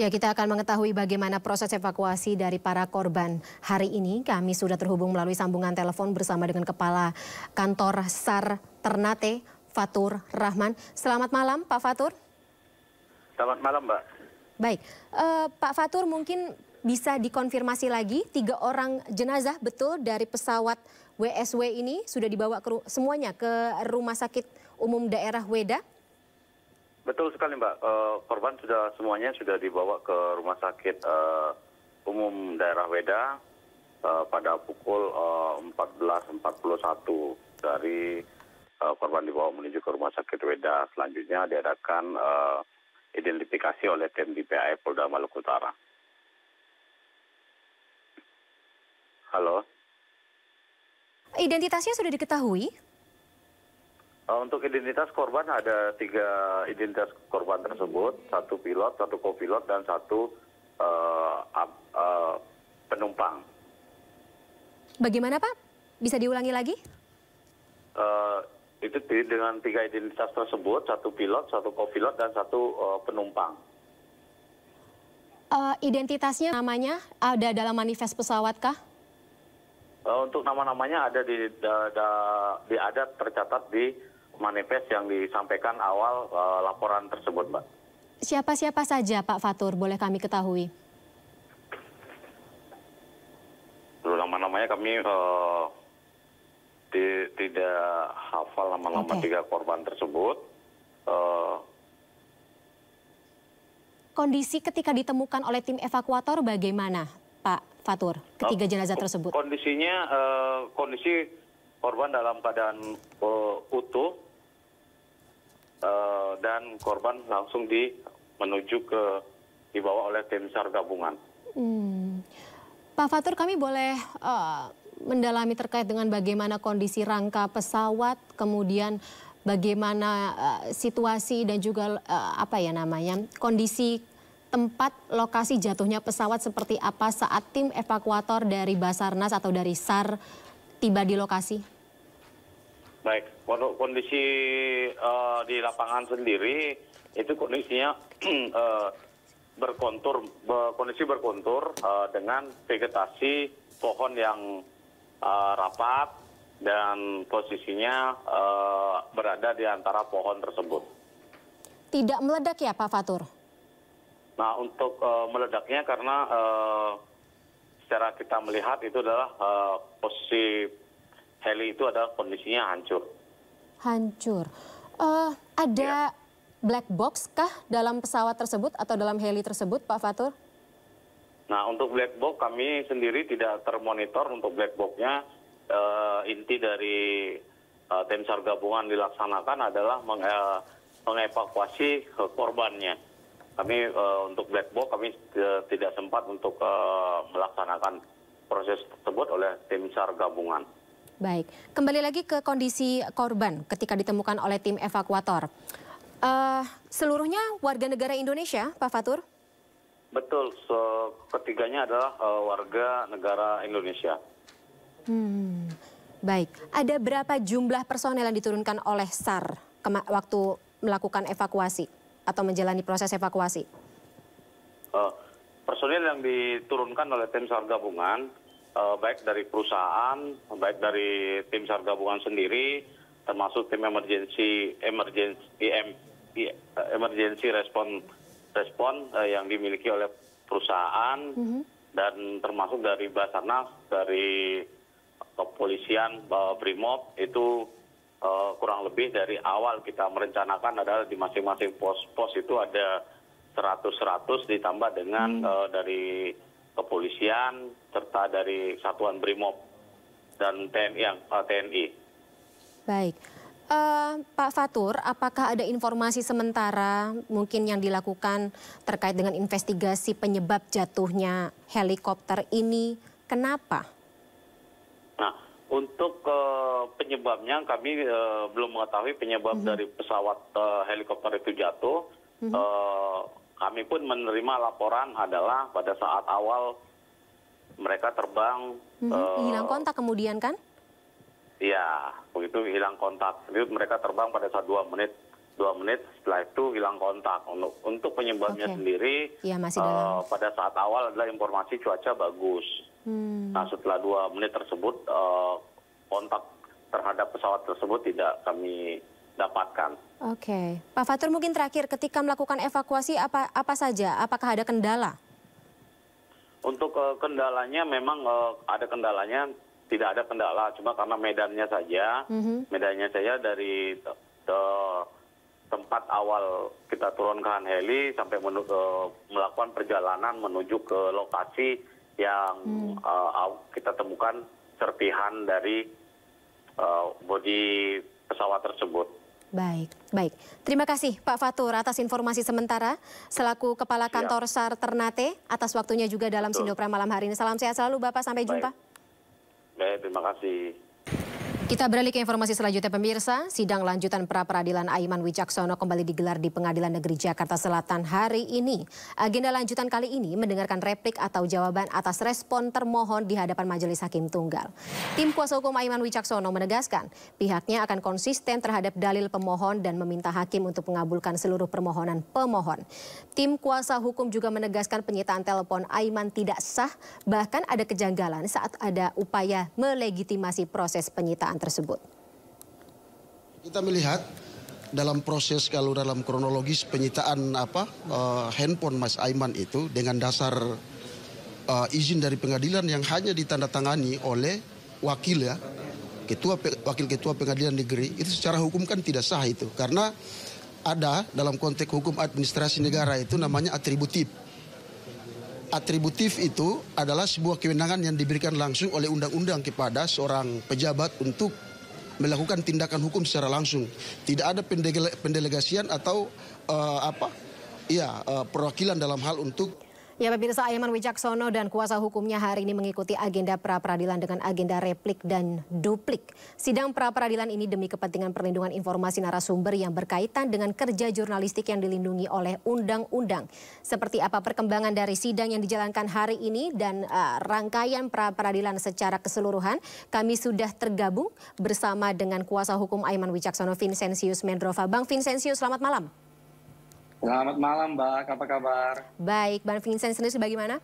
Ya, kita akan mengetahui bagaimana proses evakuasi dari para korban. Hari ini kami sudah terhubung melalui sambungan telepon bersama dengan Kepala Kantor SAR Ternate, Fatur Rahman. Selamat malam, Pak Fatur. Selamat malam, Mbak. Baik, Pak Fatur mungkin bisa dikonfirmasi lagi 3 orang jenazah betul dari pesawat WSW ini sudah dibawa semuanya ke Rumah Sakit Umum Daerah Weda? Betul sekali, Mbak. Korban semuanya sudah dibawa ke Rumah Sakit Umum Daerah Weda pada pukul 14.41 dari korban dibawa menuju ke Rumah Sakit Weda. Selanjutnya diadakan identifikasi oleh tim DPAI Polda Maluku Utara. Halo. Identitasnya sudah diketahui? Untuk identitas korban ada 3 identitas korban tersebut, 1 pilot, 1 kopilot, dan 1 penumpang. Bagaimana Pak? Bisa diulangi lagi? Itu dengan 3 identitas tersebut, 1 pilot, 1 kopilot, dan 1 penumpang. Identitasnya, namanya ada dalam manifest pesawat kah? Untuk nama-namanya ada ada tercatat di manifest yang disampaikan awal laporan tersebut, Mbak. Siapa-siapa saja Pak Fatur, boleh kami ketahui? Nama-namanya kami tidak hafal nama-nama 3 korban tersebut. Kondisi ketika ditemukan oleh tim evakuator bagaimana, Pak Fatur, ketiga jenazah tersebut? Kondisinya, kondisi korban dalam keadaan utuh dan korban langsung dibawa oleh tim SAR gabungan. Pak Fatur, kami boleh mendalami terkait dengan bagaimana kondisi rangka pesawat, kemudian bagaimana situasi dan juga kondisi tempat lokasi jatuhnya pesawat seperti apa saat tim evakuator dari Basarnas atau dari SAR tiba di lokasi? Baik, kondisi di lapangan sendiri itu kondisinya kondisi berkontur dengan vegetasi pohon yang rapat dan posisinya berada di antara pohon tersebut. Tidak meledak ya Pak Fatur? Nah, untuk meledaknya karena secara kita melihat itu adalah posisi heli itu adalah kondisinya hancur. Hancur. Ada black box kah dalam pesawat tersebut atau dalam heli tersebut, Pak Fatur? Nah, untuk black box kami sendiri tidak termonitor untuk black box-nya. Inti dari tim SAR gabungan dilaksanakan adalah mengevakuasi korbannya. Kami untuk black box kami tidak sempat untuk melaksanakan proses tersebut oleh tim SAR gabungan. Baik, kembali lagi ke kondisi korban ketika ditemukan oleh tim evakuator. Seluruhnya warga negara Indonesia, Pak Fatur? Betul, ketiganya adalah warga negara Indonesia. Baik, ada berapa jumlah personel yang diturunkan oleh SAR waktu melakukan evakuasi atau menjalani proses evakuasi? Personil yang diturunkan oleh tim SAR gabungan, baik dari perusahaan, baik dari tim SAR gabungan sendiri, termasuk tim emergency respon yang dimiliki oleh perusahaan, dan termasuk dari Basarnas, dari kepolisian, Brimob, itu kurang lebih dari awal kita merencanakan adalah di masing-masing pos itu ada 100 ditambah dengan dari kepolisian serta dari satuan Brimob dan TNI. Baik, Pak Fatur, apakah ada informasi sementara mungkin yang dilakukan terkait dengan investigasi penyebab jatuhnya helikopter ini? Kenapa? Nah, untuk penyebabnya kami belum mengetahui penyebab dari pesawat helikopter itu jatuh. Kami pun menerima laporan adalah pada saat awal mereka terbang. Hilang kontak kemudian kan? Iya, begitu hilang kontak. Jadi mereka terbang pada saat 2 menit 2 menit, setelah itu hilang kontak. Untuk penyebabnya sendiri, ya, masih dalam... pada saat awal adalah informasi cuaca bagus. Nah, setelah 2 menit tersebut, kontak terhadap pesawat tersebut tidak kami dapatkan. Oke, Pak Fatur, mungkin terakhir ketika melakukan evakuasi apa saja? Apakah ada kendala? Untuk kendalanya memang ada kendalanya, tidak ada kendala, cuma karena medannya saja. Medannya saja dari tempat awal kita turunkan heli sampai melakukan perjalanan menuju ke lokasi yang kita temukan serpihan dari bodi pesawat tersebut. Baik, baik. Terima kasih Pak Fatur atas informasi sementara selaku Kepala Kantor SAR Ternate atas waktunya juga dalam Sindopra malam hari ini. Salam sehat selalu Bapak, sampai jumpa. Baik, terima kasih. Kita beralih ke informasi selanjutnya pemirsa. Sidang lanjutan pra-peradilan Aiman Wicaksono kembali digelar di Pengadilan Negeri Jakarta Selatan hari ini. Agenda lanjutan kali ini mendengarkan replik atau jawaban atas respon termohon di hadapan Majelis Hakim Tunggal. Tim kuasa hukum Aiman Wicaksono menegaskan pihaknya akan konsisten terhadap dalil pemohon dan meminta hakim untuk mengabulkan seluruh permohonan pemohon. Tim kuasa hukum juga menegaskan penyitaan telepon Aiman tidak sah, bahkan ada kejanggalan saat ada upaya melegitimasi proses penyitaan tersebut. Kita melihat dalam proses, kalau dalam kronologis penyitaan handphone Mas Aiman itu dengan dasar izin dari pengadilan yang hanya ditandatangani oleh wakil wakil ketua pengadilan negeri, itu secara hukum kan tidak sah itu, karena ada dalam konteks hukum administrasi negara itu namanya atributif. Atributif itu adalah sebuah kewenangan yang diberikan langsung oleh undang-undang kepada seorang pejabat untuk melakukan tindakan hukum secara langsung. Tidak ada pendelegasian atau perwakilan dalam hal untuk... Ya, pemirsa, Aiman Wicaksono dan kuasa hukumnya hari ini mengikuti agenda pra-peradilan dengan agenda replik dan duplik. Sidang pra-peradilan ini demi kepentingan perlindungan informasi narasumber yang berkaitan dengan kerja jurnalistik yang dilindungi oleh undang-undang. Seperti apa perkembangan dari sidang yang dijalankan hari ini dan rangkaian pra-peradilan secara keseluruhan, kami sudah tergabung bersama dengan kuasa hukum Aiman Wicaksono, Vincentius Mendrova. Bang Vincentius, selamat malam. Selamat malam, Mbak. Apa kabar? Baik, Bang Vincent sendiri bagaimana?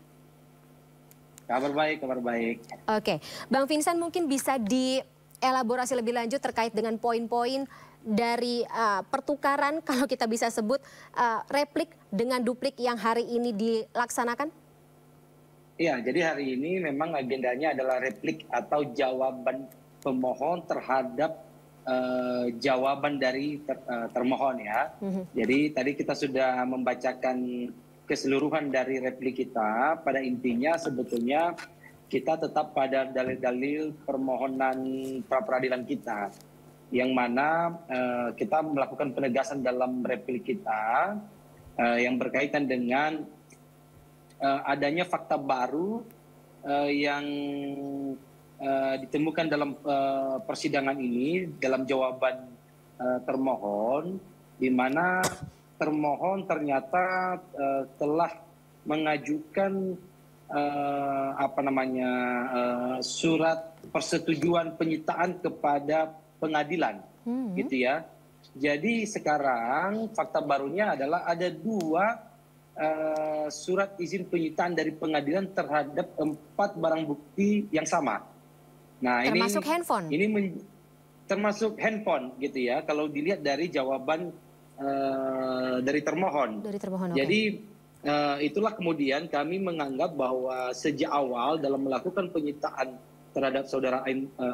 Kabar baik, kabar baik. Oke, Bang Vincent mungkin bisa dielaborasi lebih lanjut terkait dengan poin-poin dari pertukaran, kalau kita bisa sebut replik dengan duplik yang hari ini dilaksanakan? Iya, jadi hari ini memang agendanya adalah replik atau jawaban pemohon terhadap jawaban dari termohon ya. Jadi tadi kita sudah membacakan keseluruhan dari replik kita. Pada intinya sebetulnya kita tetap pada dalil-dalil permohonan pra-peradilan kita, yang mana kita melakukan penegasan dalam replik kita yang berkaitan dengan adanya fakta baru yang ditemukan dalam persidangan ini dalam jawaban termohon, di mana termohon ternyata telah mengajukan surat persetujuan penyitaan kepada pengadilan, gitu ya. Jadi sekarang fakta barunya adalah ada 2 surat izin penyitaan dari pengadilan terhadap 4 barang bukti yang sama. Nah, termasuk handphone. Ini termasuk handphone gitu ya. Kalau dilihat dari jawaban dari termohon. Dari termohon. Jadi itulah kemudian kami menganggap bahwa sejak awal dalam melakukan penyitaan terhadap saudara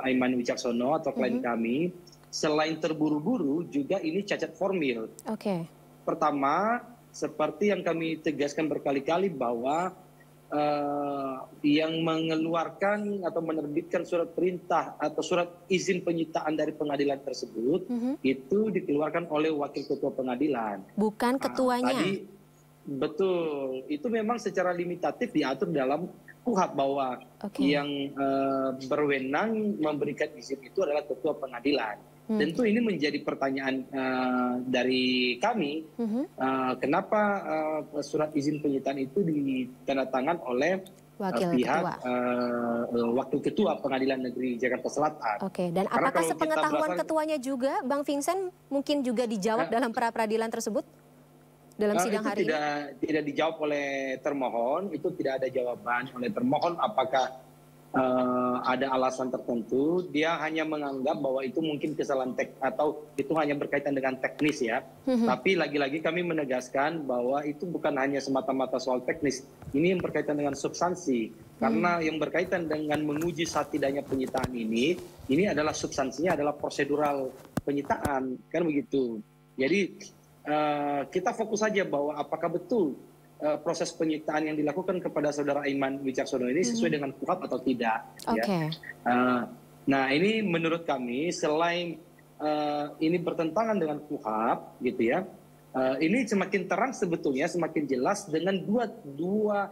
Aiman Wicaksono atau klien kami, selain terburu-buru juga ini cacat formil. Oke. Pertama, seperti yang kami tegaskan berkali-kali bahwa yang mengeluarkan atau menerbitkan surat perintah atau surat izin penyitaan dari pengadilan tersebut itu dikeluarkan oleh wakil ketua pengadilan. Bukan ketuanya. Betul, itu memang secara limitatif diatur dalam KUHP bahwa yang berwenang memberikan izin itu adalah ketua pengadilan. Tentu ini menjadi pertanyaan dari kami, kenapa surat izin penyitaan itu ditandatangan oleh pihak Wakil Ketua Pengadilan Negeri Jakarta Selatan. Oke, dan apakah sepengetahuan ketuanya juga, Bang Vincent, mungkin juga dijawab dalam pra-peradilan tersebut? Dalam sidang hari ini? Tidak dijawab oleh termohon, itu tidak ada jawaban oleh termohon apakah ada alasan tertentu. Dia hanya menganggap bahwa itu mungkin kesalahan atau itu hanya berkaitan dengan teknis ya. Tapi lagi-lagi kami menegaskan bahwa itu bukan hanya semata-mata soal teknis. Ini yang berkaitan dengan substansi. Karena yang berkaitan dengan menguji saat tidaknya penyitaan ini adalah substansinya adalah prosedural penyitaan, kan begitu. Jadi kita fokus saja bahwa apakah betul proses penyitaan yang dilakukan kepada saudara Aiman Wicaksono ini sesuai dengan KUHP atau tidak. Okay. Ya. Nah ini menurut kami selain ini bertentangan dengan KUHP, gitu ya, ini semakin terang sebetulnya, semakin jelas dengan dua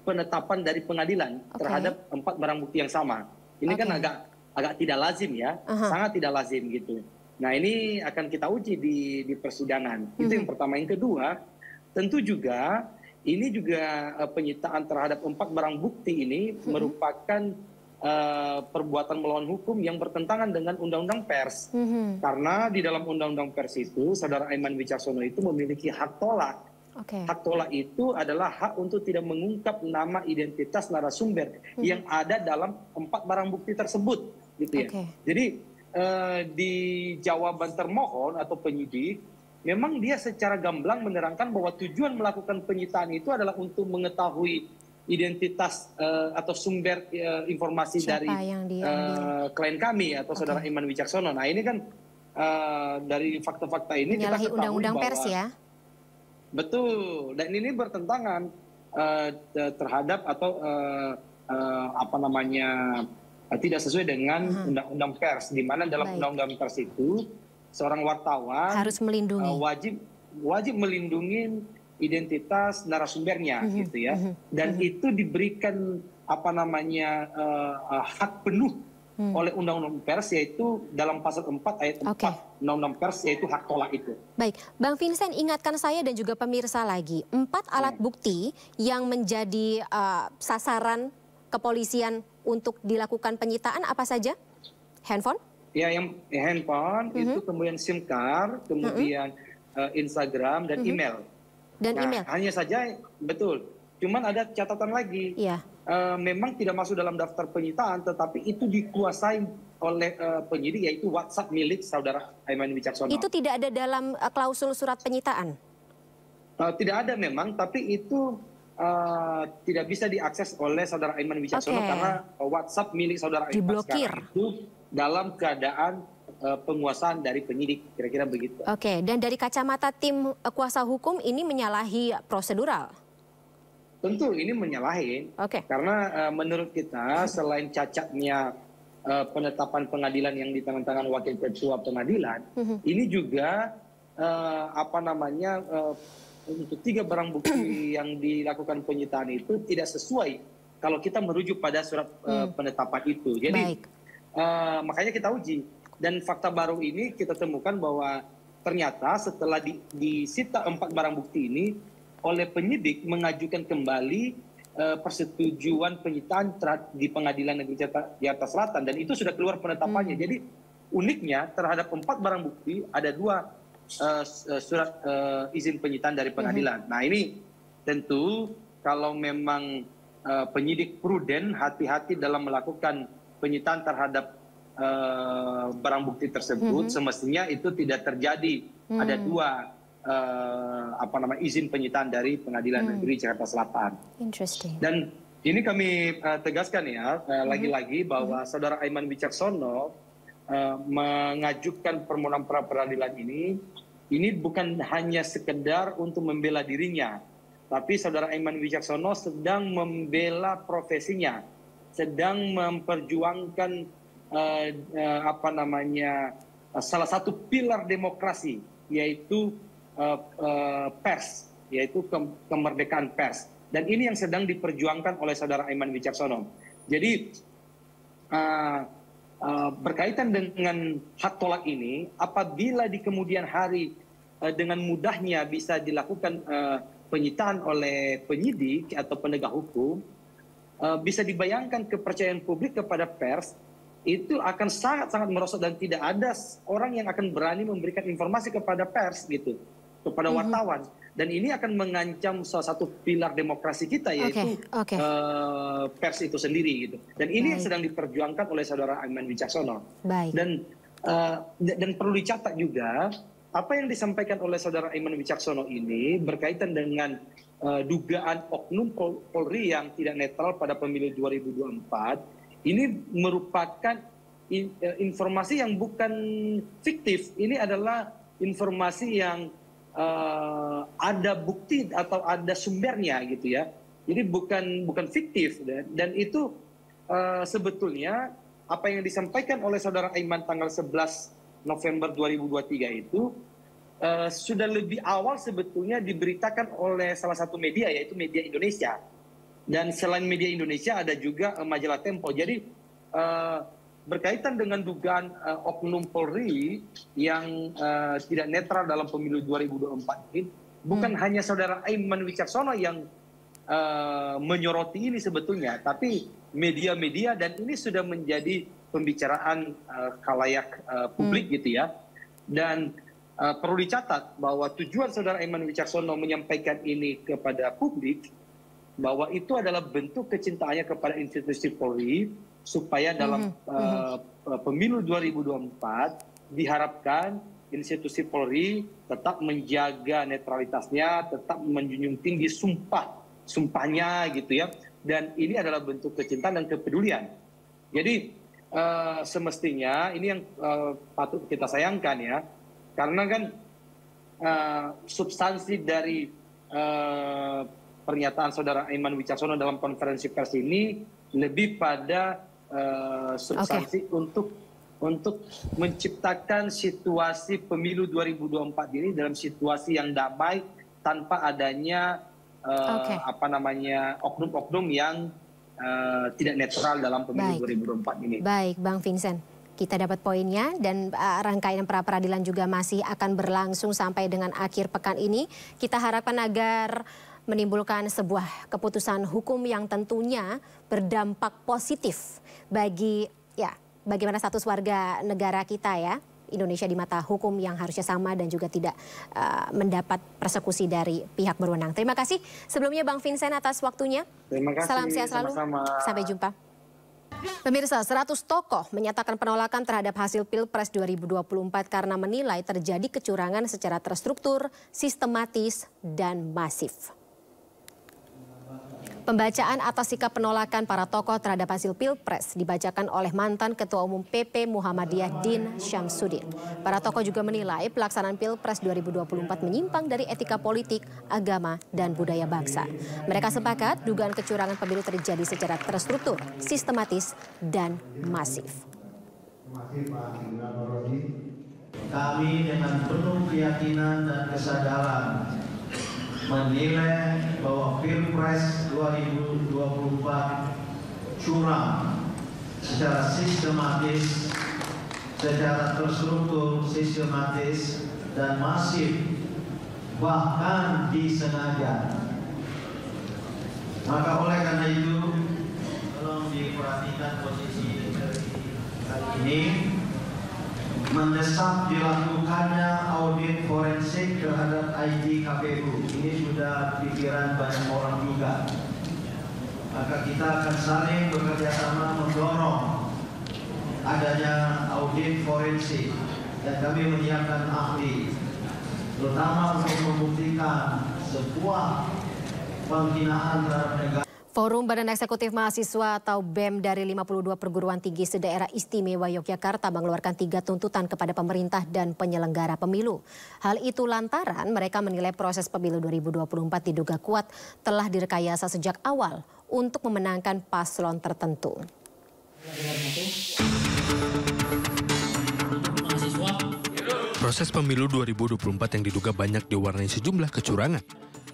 penetapan dari pengadilan terhadap 4 barang bukti yang sama. Ini kan agak tidak lazim ya, sangat tidak lazim gitu. Nah ini akan kita uji di persidangan. Itu yang pertama. Yang kedua, tentu juga ini juga penyitaan terhadap 4 barang bukti ini merupakan perbuatan melawan hukum yang bertentangan dengan Undang-Undang Pers. Karena di dalam Undang-Undang Pers itu, saudara Aiman Wicaksono itu memiliki hak tolak. Hak tolak itu adalah hak untuk tidak mengungkap nama identitas narasumber yang ada dalam 4 barang bukti tersebut, gitu ya. Jadi di jawaban termohon atau penyidik, memang dia secara gamblang menerangkan bahwa tujuan melakukan penyitaan itu adalah untuk mengetahui identitas atau sumber informasi dari klien kami atau saudara Aiman Wicaksono. Nah ini kan dari fakta-fakta ini kita ketahui Undang-Undang bahwa Pers ya. Betul, dan ini bertentangan terhadap atau tidak sesuai dengan Undang-Undang Pers, di mana dalam Undang-Undang Pers itu seorang wartawan harus melindungi, wajib melindungi identitas narasumbernya, gitu ya. Dan itu diberikan hak penuh oleh Undang-Undang Pers, yaitu dalam pasal 4 ayat 4 Undang-Undang Pers, yaitu hak tolak itu. Baik, Bang Vincent, ingatkan saya dan juga pemirsa lagi, 4 alat bukti yang menjadi sasaran kepolisian untuk dilakukan penyitaan apa saja? Handphone? Ya, yang handphone itu, kemudian SIM card, kemudian Instagram dan email. Email. Hanya saja, betul. Cuman ada catatan lagi. Iya. Memang tidak masuk dalam daftar penyitaan, tetapi itu dikuasai oleh penyidik, yaitu WhatsApp milik saudara Aiman Wicaksono. Itu tidak ada dalam klausul surat penyitaan? Tidak ada memang, tapi itu tidak bisa diakses oleh saudara Aiman Wicaksono karena WhatsApp milik saudara Aiman sekarang itu dalam keadaan penguasaan dari penyidik, kira-kira begitu. Dan dari kacamata tim kuasa hukum ini menyalahi prosedural? Tentu ini menyalahi, karena menurut kita selain cacatnya penetapan pengadilan yang di tangan-tangan wakil ketua pengadilan, ini juga untuk 3 barang bukti yang dilakukan penyitaan itu tidak sesuai kalau kita merujuk pada surat penetapan itu. Jadi makanya kita uji, dan fakta baru ini kita temukan bahwa ternyata setelah disita 4 barang bukti ini oleh penyidik mengajukan kembali persetujuan penyitaan di Pengadilan Negeri Jakarta Selatan, dan itu sudah keluar penetapannya. Jadi uniknya terhadap 4 barang bukti ada 2 surat izin penyitaan dari pengadilan. Nah ini tentu kalau memang penyidik pruden, hati-hati dalam melakukan penyitaan terhadap barang bukti tersebut, semestinya itu tidak terjadi. Ada 2 izin penyitaan dari Pengadilan Negeri Jakarta Selatan. Dan ini kami tegaskan ya, lagi-lagi bahwa saudara Aiman Wicaksono mengajukan permohonan pra peradilan ini bukan hanya sekedar untuk membela dirinya, tapi saudara Aiman Wicaksono sedang membela profesinya, sedang memperjuangkan salah satu pilar demokrasi, yaitu pers, yaitu kemerdekaan pers, dan ini yang sedang diperjuangkan oleh saudara Aiman Wicaksono. Jadi berkaitan dengan hak tolak ini, apabila di kemudian hari dengan mudahnya bisa dilakukan penyitaan oleh penyidik atau penegak hukum, bisa dibayangkan kepercayaan publik kepada pers itu akan sangat-sangat merosot dan tidak ada orang yang akan berani memberikan informasi kepada pers gitu, kepada wartawan. Dan ini akan mengancam salah satu pilar demokrasi kita, yaitu pers itu sendiri gitu. Dan ini yang sedang diperjuangkan oleh saudara Aiman Wicaksono. Dan perlu dicatat juga apa yang disampaikan oleh saudara Aiman Wicaksono ini berkaitan dengan dugaan oknum Polri yang tidak netral pada pemilu 2024. Ini merupakan informasi yang bukan fiktif. Ini adalah informasi yang ada bukti atau ada sumbernya gitu ya. Jadi bukan fiktif, dan itu sebetulnya apa yang disampaikan oleh saudara Aiman tanggal 11 November 2023 itu sudah lebih awal sebetulnya diberitakan oleh salah satu media, yaitu Media Indonesia. Dan selain Media Indonesia ada juga majalah Tempo. Jadi berkaitan dengan dugaan oknum Polri yang tidak netral dalam pemilu 2024 ini, bukan hanya saudara Aiman Wicaksono yang menyoroti ini sebetulnya, tapi media-media, dan ini sudah menjadi pembicaraan khalayak publik gitu ya. Dan perlu dicatat bahwa tujuan saudara Aiman Wicaksono menyampaikan ini kepada publik, bahwa itu adalah bentuk kecintaannya kepada institusi Polri, supaya dalam pemilu 2024 diharapkan institusi Polri tetap menjaga netralitasnya, tetap menjunjung tinggi sumpahnya gitu ya. Dan ini adalah bentuk kecintaan dan kepedulian. Jadi semestinya ini yang patut kita sayangkan ya, karena kan substansi dari pernyataan saudara Aiman Wicaksono dalam konferensi pers ini lebih pada substansi untuk menciptakan situasi pemilu 2024 ini dalam situasi yang damai tanpa adanya oknum-oknum yang tidak netral dalam pemilu 2024 ini. Baik, Bang Vincent. Kita dapat poinnya, dan rangkaian pra-peradilan juga masih akan berlangsung sampai dengan akhir pekan ini. Kita harapkan agar menimbulkan sebuah keputusan hukum yang tentunya berdampak positif bagi bagaimana status warga negara kita ya, Indonesia di mata hukum yang harusnya sama dan juga tidak mendapat persekusi dari pihak berwenang. Terima kasih sebelumnya Bang Vincent atas waktunya. Terima kasih. Salam sehat selalu. Sama-sama. Sampai jumpa. Pemirsa, 100 tokoh menyatakan penolakan terhadap hasil Pilpres 2024 karena menilai terjadi kecurangan secara terstruktur, sistematis, dan masif. Pembacaan atas sikap penolakan para tokoh terhadap hasil Pilpres dibacakan oleh mantan Ketua Umum PP Muhammadiyah Din Syamsuddin. Para tokoh juga menilai pelaksanaan Pilpres 2024 menyimpang dari etika politik, agama, dan budaya bangsa. Mereka sepakat dugaan kecurangan pemilu terjadi secara terstruktur, sistematis, dan masif. Kami dengan penuh keyakinan dan kesadaran menilai bahwa Pilpres 2024 curang secara sistematis, secara terstruktur, sistematis, dan masif, bahkan disengaja. Maka oleh karena itu, tolong diperhatikan posisi kali ini, mendesak dilakukannya audit forensik terhadap ID KPU. Ini sudah pikiran banyak orang juga. Maka kita akan saling bekerja sama mendorong adanya audit forensik, dan kami menyiapkan ahli, terutama untuk membuktikan sebuah penghinaan terhadap negara. Forum Badan Eksekutif Mahasiswa atau BEM dari 52 perguruan tinggi se-Daerah Istimewa Yogyakarta mengeluarkan 3 tuntutan kepada pemerintah dan penyelenggara pemilu. Hal itu lantaran mereka menilai proses pemilu 2024 diduga kuat telah direkayasa sejak awal untuk memenangkan paslon tertentu. Proses pemilu 2024 yang diduga banyak diwarnai sejumlah kecurangan.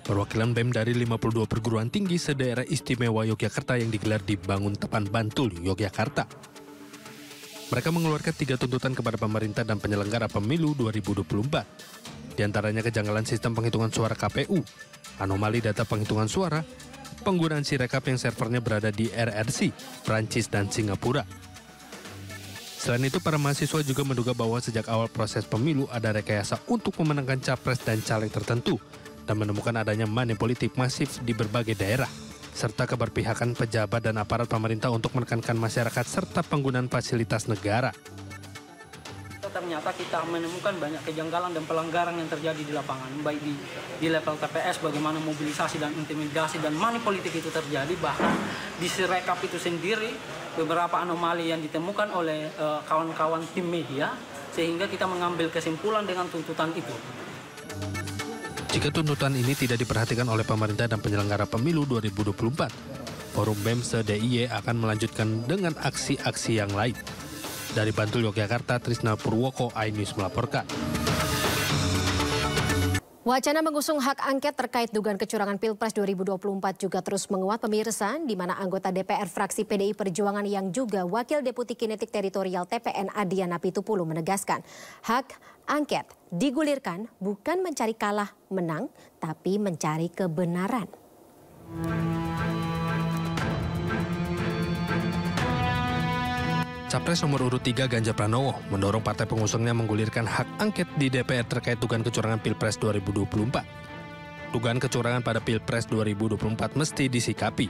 Perwakilan BEM dari 52 perguruan tinggi se-Daerah Istimewa Yogyakarta yang digelar di Banguntepan, Bantul, Yogyakarta. Mereka mengeluarkan 3 tuntutan kepada pemerintah dan penyelenggara pemilu 2024. Di antaranya kejanggalan sistem penghitungan suara KPU, anomali data penghitungan suara, penggunaan Sirekap yang servernya berada di RRC, Prancis, dan Singapura. Selain itu, para mahasiswa juga menduga bahwa sejak awal proses pemilu ada rekayasa untuk memenangkan capres dan caleg tertentu dan menemukan adanya money politik masif di berbagai daerah, serta keberpihakan pejabat dan aparat pemerintah untuk menekankan masyarakat serta penggunaan fasilitas negara. Ternyata kita menemukan banyak kejanggalan dan pelanggaran yang terjadi di lapangan, baik di level TPS, bagaimana mobilisasi dan intimidasi dan money politik itu terjadi, bahkan di Sirekap itu sendiri beberapa anomali yang ditemukan oleh kawan-kawan tim media, sehingga kita mengambil kesimpulan dengan tuntutan itu. Jika tuntutan ini tidak diperhatikan oleh pemerintah dan penyelenggara pemilu 2024, Forum BEM se-DIY akan melanjutkan dengan aksi-aksi yang lain. Dari Bantul, Yogyakarta, Trisna Purwoko, iNews melaporkan. Wacana mengusung hak angket terkait dugaan kecurangan Pilpres 2024 juga terus menguat pemirsa, di mana anggota DPR fraksi PDI Perjuangan yang juga Wakil Deputi Kinetik Teritorial TPN Adiana Pitupulu menegaskan, hak angket digulirkan bukan mencari kalah menang, tapi mencari kebenaran. Capres nomor urut 3 Ganjar Pranowo mendorong partai pengusungnya menggulirkan hak angket di DPR terkait dugaan kecurangan Pilpres 2024. Dugaan kecurangan pada Pilpres 2024 mesti disikapi.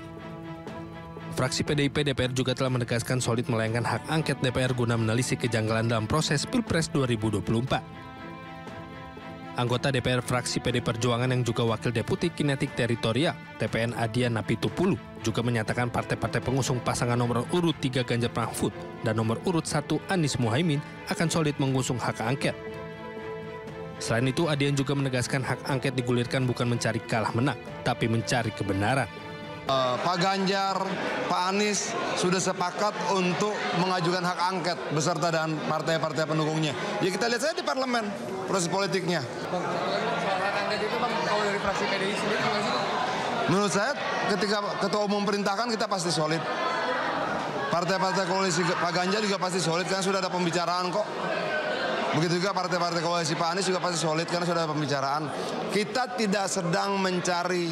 Fraksi PDIP DPR juga telah menegaskan solid melayangkan hak angket DPR guna menelisik kejanggalan dalam proses Pilpres 2024. Anggota DPR fraksi PD Perjuangan yang juga Wakil Deputi Kinetik Teritorial TPN Adiana Pitupulu juga menyatakan partai-partai pengusung pasangan nomor urut 3 Ganjar Mahfud dan nomor urut 1 Anies Muhaimin akan solid mengusung hak angket. Selain itu, Adian juga menegaskan hak angket digulirkan bukan mencari kalah menang, tapi mencari kebenaran. Pak Ganjar, Pak Anies sudah sepakat untuk mengajukan hak angket beserta dan partai-partai pendukungnya. Ya kita lihat saja di parlemen proses politiknya. Bang, soal hak angket itu Bang, kalau dari fraksi PDI sendiri gimana sih? Menurut saya ketika Ketua Umum perintahkan kita pasti solid. Partai-partai koalisi Pak Ganjar juga pasti solid karena sudah ada pembicaraan kok. Begitu juga partai-partai koalisi Pak Anies juga pasti solid karena sudah ada pembicaraan. Kita tidak sedang mencari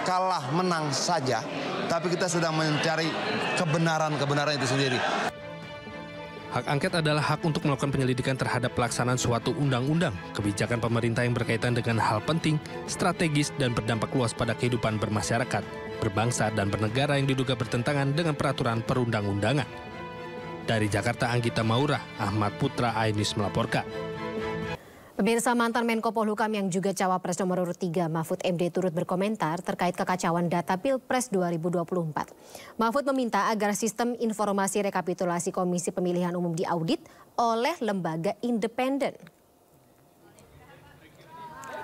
kalah menang saja, tapi kita sedang mencari kebenaran itu sendiri. Hak angket adalah hak untuk melakukan penyelidikan terhadap pelaksanaan suatu undang-undang, kebijakan pemerintah yang berkaitan dengan hal penting, strategis, dan berdampak luas pada kehidupan bermasyarakat, berbangsa, dan bernegara yang diduga bertentangan dengan peraturan perundang-undangan. Dari Jakarta, Anggita Maura, Ahmad Putra, iNews melaporkan. Pemirsa, mantan Menko Polhukam yang juga Cawapres nomor urut 3 Mahfud MD turut berkomentar terkait kekacauan data Pilpres 2024. Mahfud meminta agar sistem informasi rekapitulasi Komisi Pemilihan Umum diaudit oleh lembaga independen.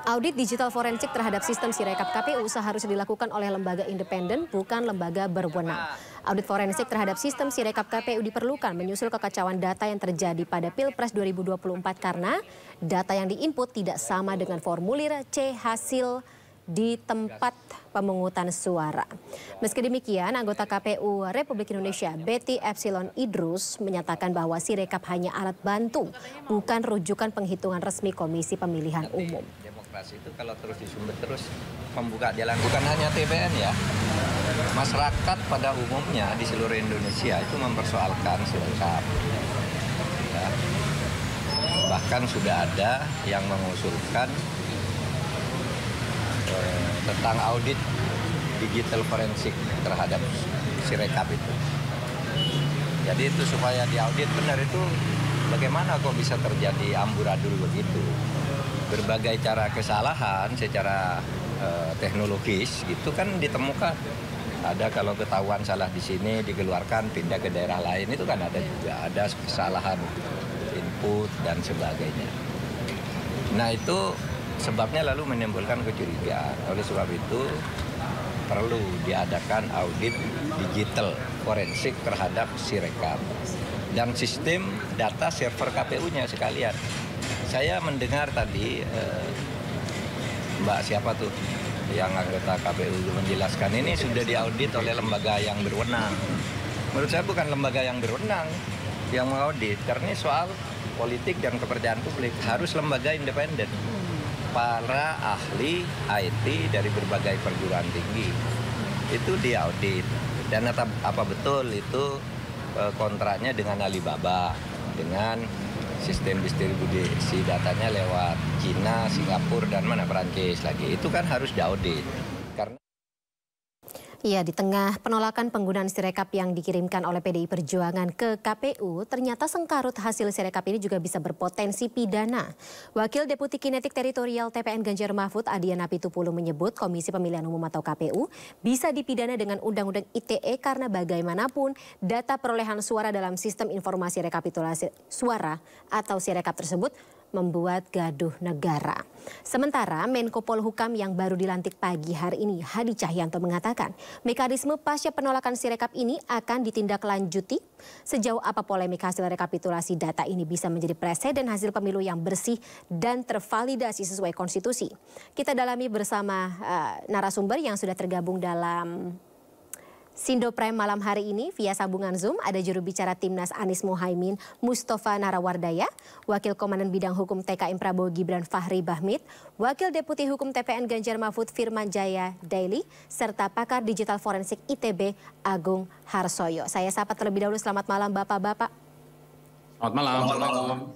Audit digital forensik terhadap sistem Sirekap KPU seharusnya dilakukan oleh lembaga independen, bukan lembaga berwenang. Audit forensik terhadap sistem Sirekap KPU diperlukan menyusul kekacauan data yang terjadi pada Pilpres 2024 karena data yang diinput tidak sama dengan formulir C hasil di tempat pemungutan suara. Meski demikian, anggota KPU Republik Indonesia Betty Epsilon Idrus menyatakan bahwa Sirekap hanya alat bantu, bukan rujukan penghitungan resmi Komisi Pemilihan Umum. Demokrasi itu kalau terus disumber terus membuka jalan, bukan hanya TPN ya, masyarakat pada umumnya di seluruh Indonesia itu mempersoalkan Sirekap. Ya. Bahkan sudah ada yang mengusulkan tentang audit digital forensik terhadap Sirekap itu. Jadi itu supaya diaudit benar itu bagaimana kok bisa terjadi amburadul begitu. Berbagai cara kesalahan secara teknologis itu kan ditemukan. Ada kalau ketahuan salah di sini dikeluarkan pindah ke daerah lain itu kan ada juga. Ada kesalahan input dan sebagainya. Nah itu sebabnya lalu menimbulkan kecurigaan. Oleh sebab itu perlu diadakan audit digital forensik terhadap Sirekap dan sistem data server KPU-nya sekalian. Saya mendengar tadi Mbak siapa tuh yang anggota KPU menjelaskan ini sudah diaudit oleh lembaga yang berwenang. Menurut saya bukan lembaga yang berwenang yang mengaudit karena ini soal politik dan kepercayaan publik, harus lembaga independen. para ahli IT dari berbagai perguruan tinggi. Itu diaudit. Dan apa betul itu kontraknya dengan Alibaba, dengan sistem distribusi datanya lewat Cina, Singapura, dan Perancis lagi. Itu kan harus diaudit. Karena Ya, di tengah penolakan penggunaan Sirekap yang dikirimkan oleh PDI Perjuangan ke KPU, ternyata sengkarut hasil Sirekap ini juga bisa berpotensi pidana. Wakil Deputi Kinetik Teritorial TPN Ganjar Mahfud Adiana Pitupulu menyebut Komisi Pemilihan Umum atau KPU bisa dipidana dengan Undang-Undang ITE karena bagaimanapun data perolehan suara dalam sistem informasi rekapitulasi suara atau Sirekap tersebut membuat gaduh negara. Sementara Menko Polhukam yang baru dilantik pagi hari ini, Hadi Cahyanto, mengatakan mekanisme pasca penolakan Sirekap ini akan ditindaklanjuti. Sejauh apa polemik hasil rekapitulasi data ini bisa menjadi presiden hasil pemilu yang bersih dan tervalidasi sesuai konstitusi. Kita dalami bersama narasumber yang sudah tergabung dalam Sindo Prime malam hari ini via sambungan Zoom. Ada juru bicara Timnas Anies Mohaimin Mustafa Narawardaya, Wakil Komandan Bidang Hukum TKM Prabowo Gibran Fahri Bahmid, Wakil Deputi Hukum TPN Ganjar Mahfud Firman Jaya Daily, serta pakar digital forensik ITB Agung Harsoyo. Saya sapa terlebih dahulu, selamat malam Bapak-Bapak. Selamat malam. Selamat malam.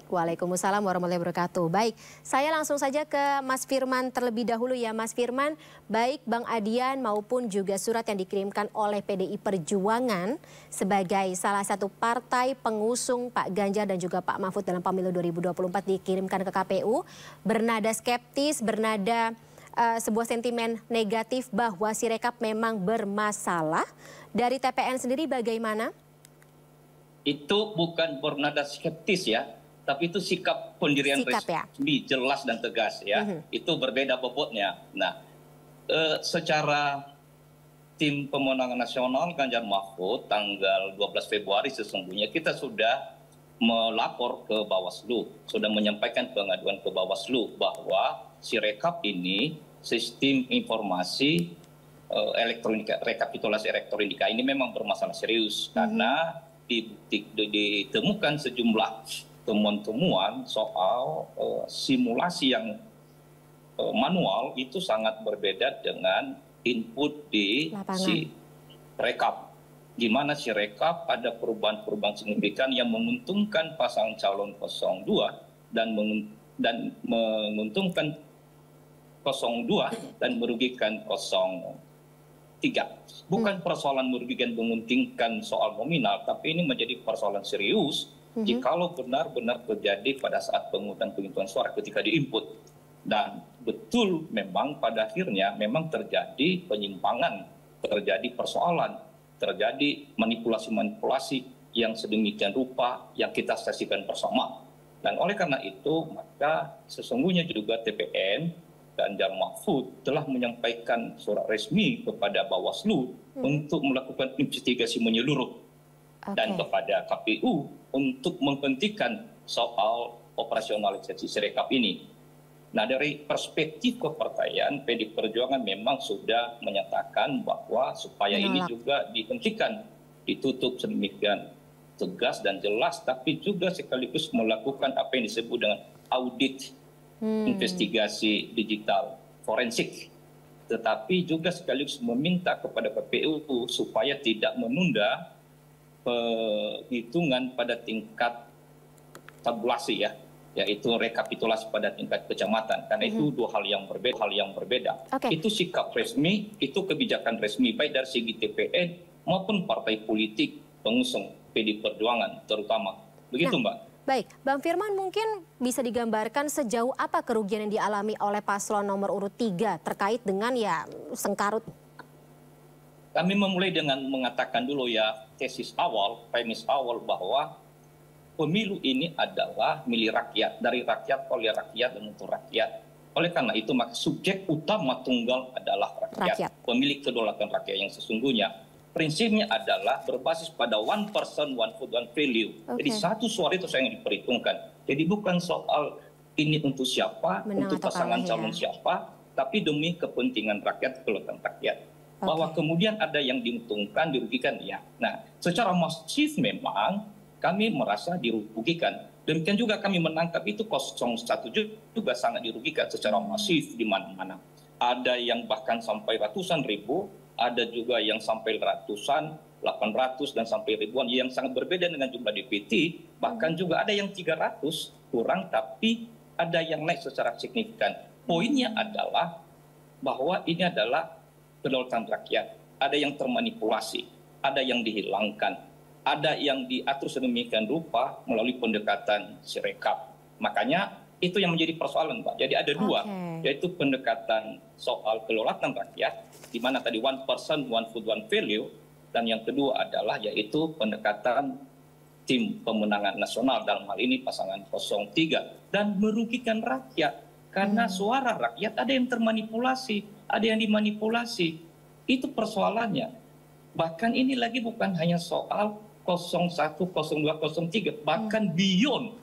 Waalaikumsalam warahmatullahi wabarakatuh. Baik, saya langsung saja ke Mas Firman terlebih dahulu ya Mas Firman. Baik Bang Adian maupun juga surat yang dikirimkan oleh PDI Perjuangan sebagai salah satu partai pengusung Pak Ganjar dan juga Pak Mahfud dalam pemilu 2024 dikirimkan ke KPU. Bernada skeptis, bernada sebuah sentimen negatif bahwa Sirekap memang bermasalah. Dari TPN sendiri bagaimana? Itu bukan bernada skeptis ya. Tapi itu sikap pendirian resmi, jelas dan tegas ya. Itu berbeda bobotnya. Nah, secara tim pemenangan nasional Ganjar Mahfud tanggal 12 Februari sesungguhnya kita sudah melapor ke Bawaslu, sudah menyampaikan pengaduan ke Bawaslu bahwa Sirekap ini sistem informasi rekapitulasi elektronika ini memang bermasalah serius karena ditemukan sejumlah temuan-temuan soal simulasi yang manual itu sangat berbeda dengan input di si rekap. Di mana si rekap ada perubahan-perubahan signifikan yang menguntungkan pasangan calon 02 dan menguntungkan 02 dan merugikan 03. Bukan persoalan merugikan menguntungkan soal nominal, tapi ini menjadi persoalan serius jikalau benar-benar terjadi pada saat penghitungan suara ketika diinput. Dan betul memang pada akhirnya memang terjadi penyimpangan, terjadi persoalan, terjadi manipulasi-manipulasi yang sedemikian rupa yang kita saksikan bersama. Dan oleh karena itu maka sesungguhnya juga TPN Ganjar Mahfud telah menyampaikan surat resmi kepada Bawaslu untuk melakukan investigasi menyeluruh dan kepada KPU untuk menghentikan soal operasionalisasi Sirekap ini. Nah, dari perspektif kepartaian, PDI Perjuangan memang sudah menyatakan bahwa supaya ini juga dihentikan, ditutup sedemikian tegas dan jelas, tapi juga sekaligus melakukan apa yang disebut dengan audit investigasi digital forensik. Tetapi juga sekaligus meminta kepada KPU supaya tidak menunda penghitungan pada tingkat tabulasi ya, yaitu rekapitulasi pada tingkat kecamatan. Karena itu dua hal yang berbeda. Itu sikap resmi, itu kebijakan resmi baik dari segi TPN maupun partai politik pengusung PDI Perjuangan terutama. Begitu Mbak. Baik, Bang Firman mungkin bisa digambarkan sejauh apa kerugian yang dialami oleh paslon nomor urut 3 terkait dengan ya sengkarut. Kami memulai dengan mengatakan dulu ya tesis awal, premis awal bahwa pemilu ini adalah milik rakyat, dari rakyat, oleh rakyat, dan untuk rakyat. Oleh karena itu maka subjek utama tunggal adalah rakyat. Pemilik kedaulatan rakyat yang sesungguhnya. Prinsipnya adalah berbasis pada one person, one vote, one value. Jadi satu suara itu yang diperhitungkan. Jadi bukan soal ini untuk siapa, untuk pasangan calon siapa, tapi demi kepentingan rakyat, kedaulatan rakyat. Bahwa kemudian ada yang diuntungkan, dirugikan ya. Nah, secara masif memang kami merasa dirugikan Demikian juga kami menangkap itu 01 juga sangat dirugikan secara masif di mana-mana. Ada yang bahkan sampai ratusan ribu, ada juga yang sampai ratusan, 800 dan sampai ribuan, yang sangat berbeda dengan jumlah DPT. Bahkan juga ada yang 300 kurang, tapi ada yang naik secara signifikan. Poinnya adalah bahwa ini adalah kedaulatan rakyat. Ada yang termanipulasi, ada yang dihilangkan, ada yang diatur sedemikian rupa melalui pendekatan Sirekap. Makanya itu yang menjadi persoalan, Pak. Jadi ada dua, yaitu pendekatan soal kedaulatan rakyat, di mana tadi one person, one food, one value, dan yang kedua adalah yaitu pendekatan tim pemenangan nasional, dalam hal ini pasangan 03, dan merugikan rakyat karena suara rakyat ada yang termanipulasi, ada yang dimanipulasi. Itu persoalannya. Bahkan ini lagi bukan hanya soal 01, 02, 03, bahkan beyond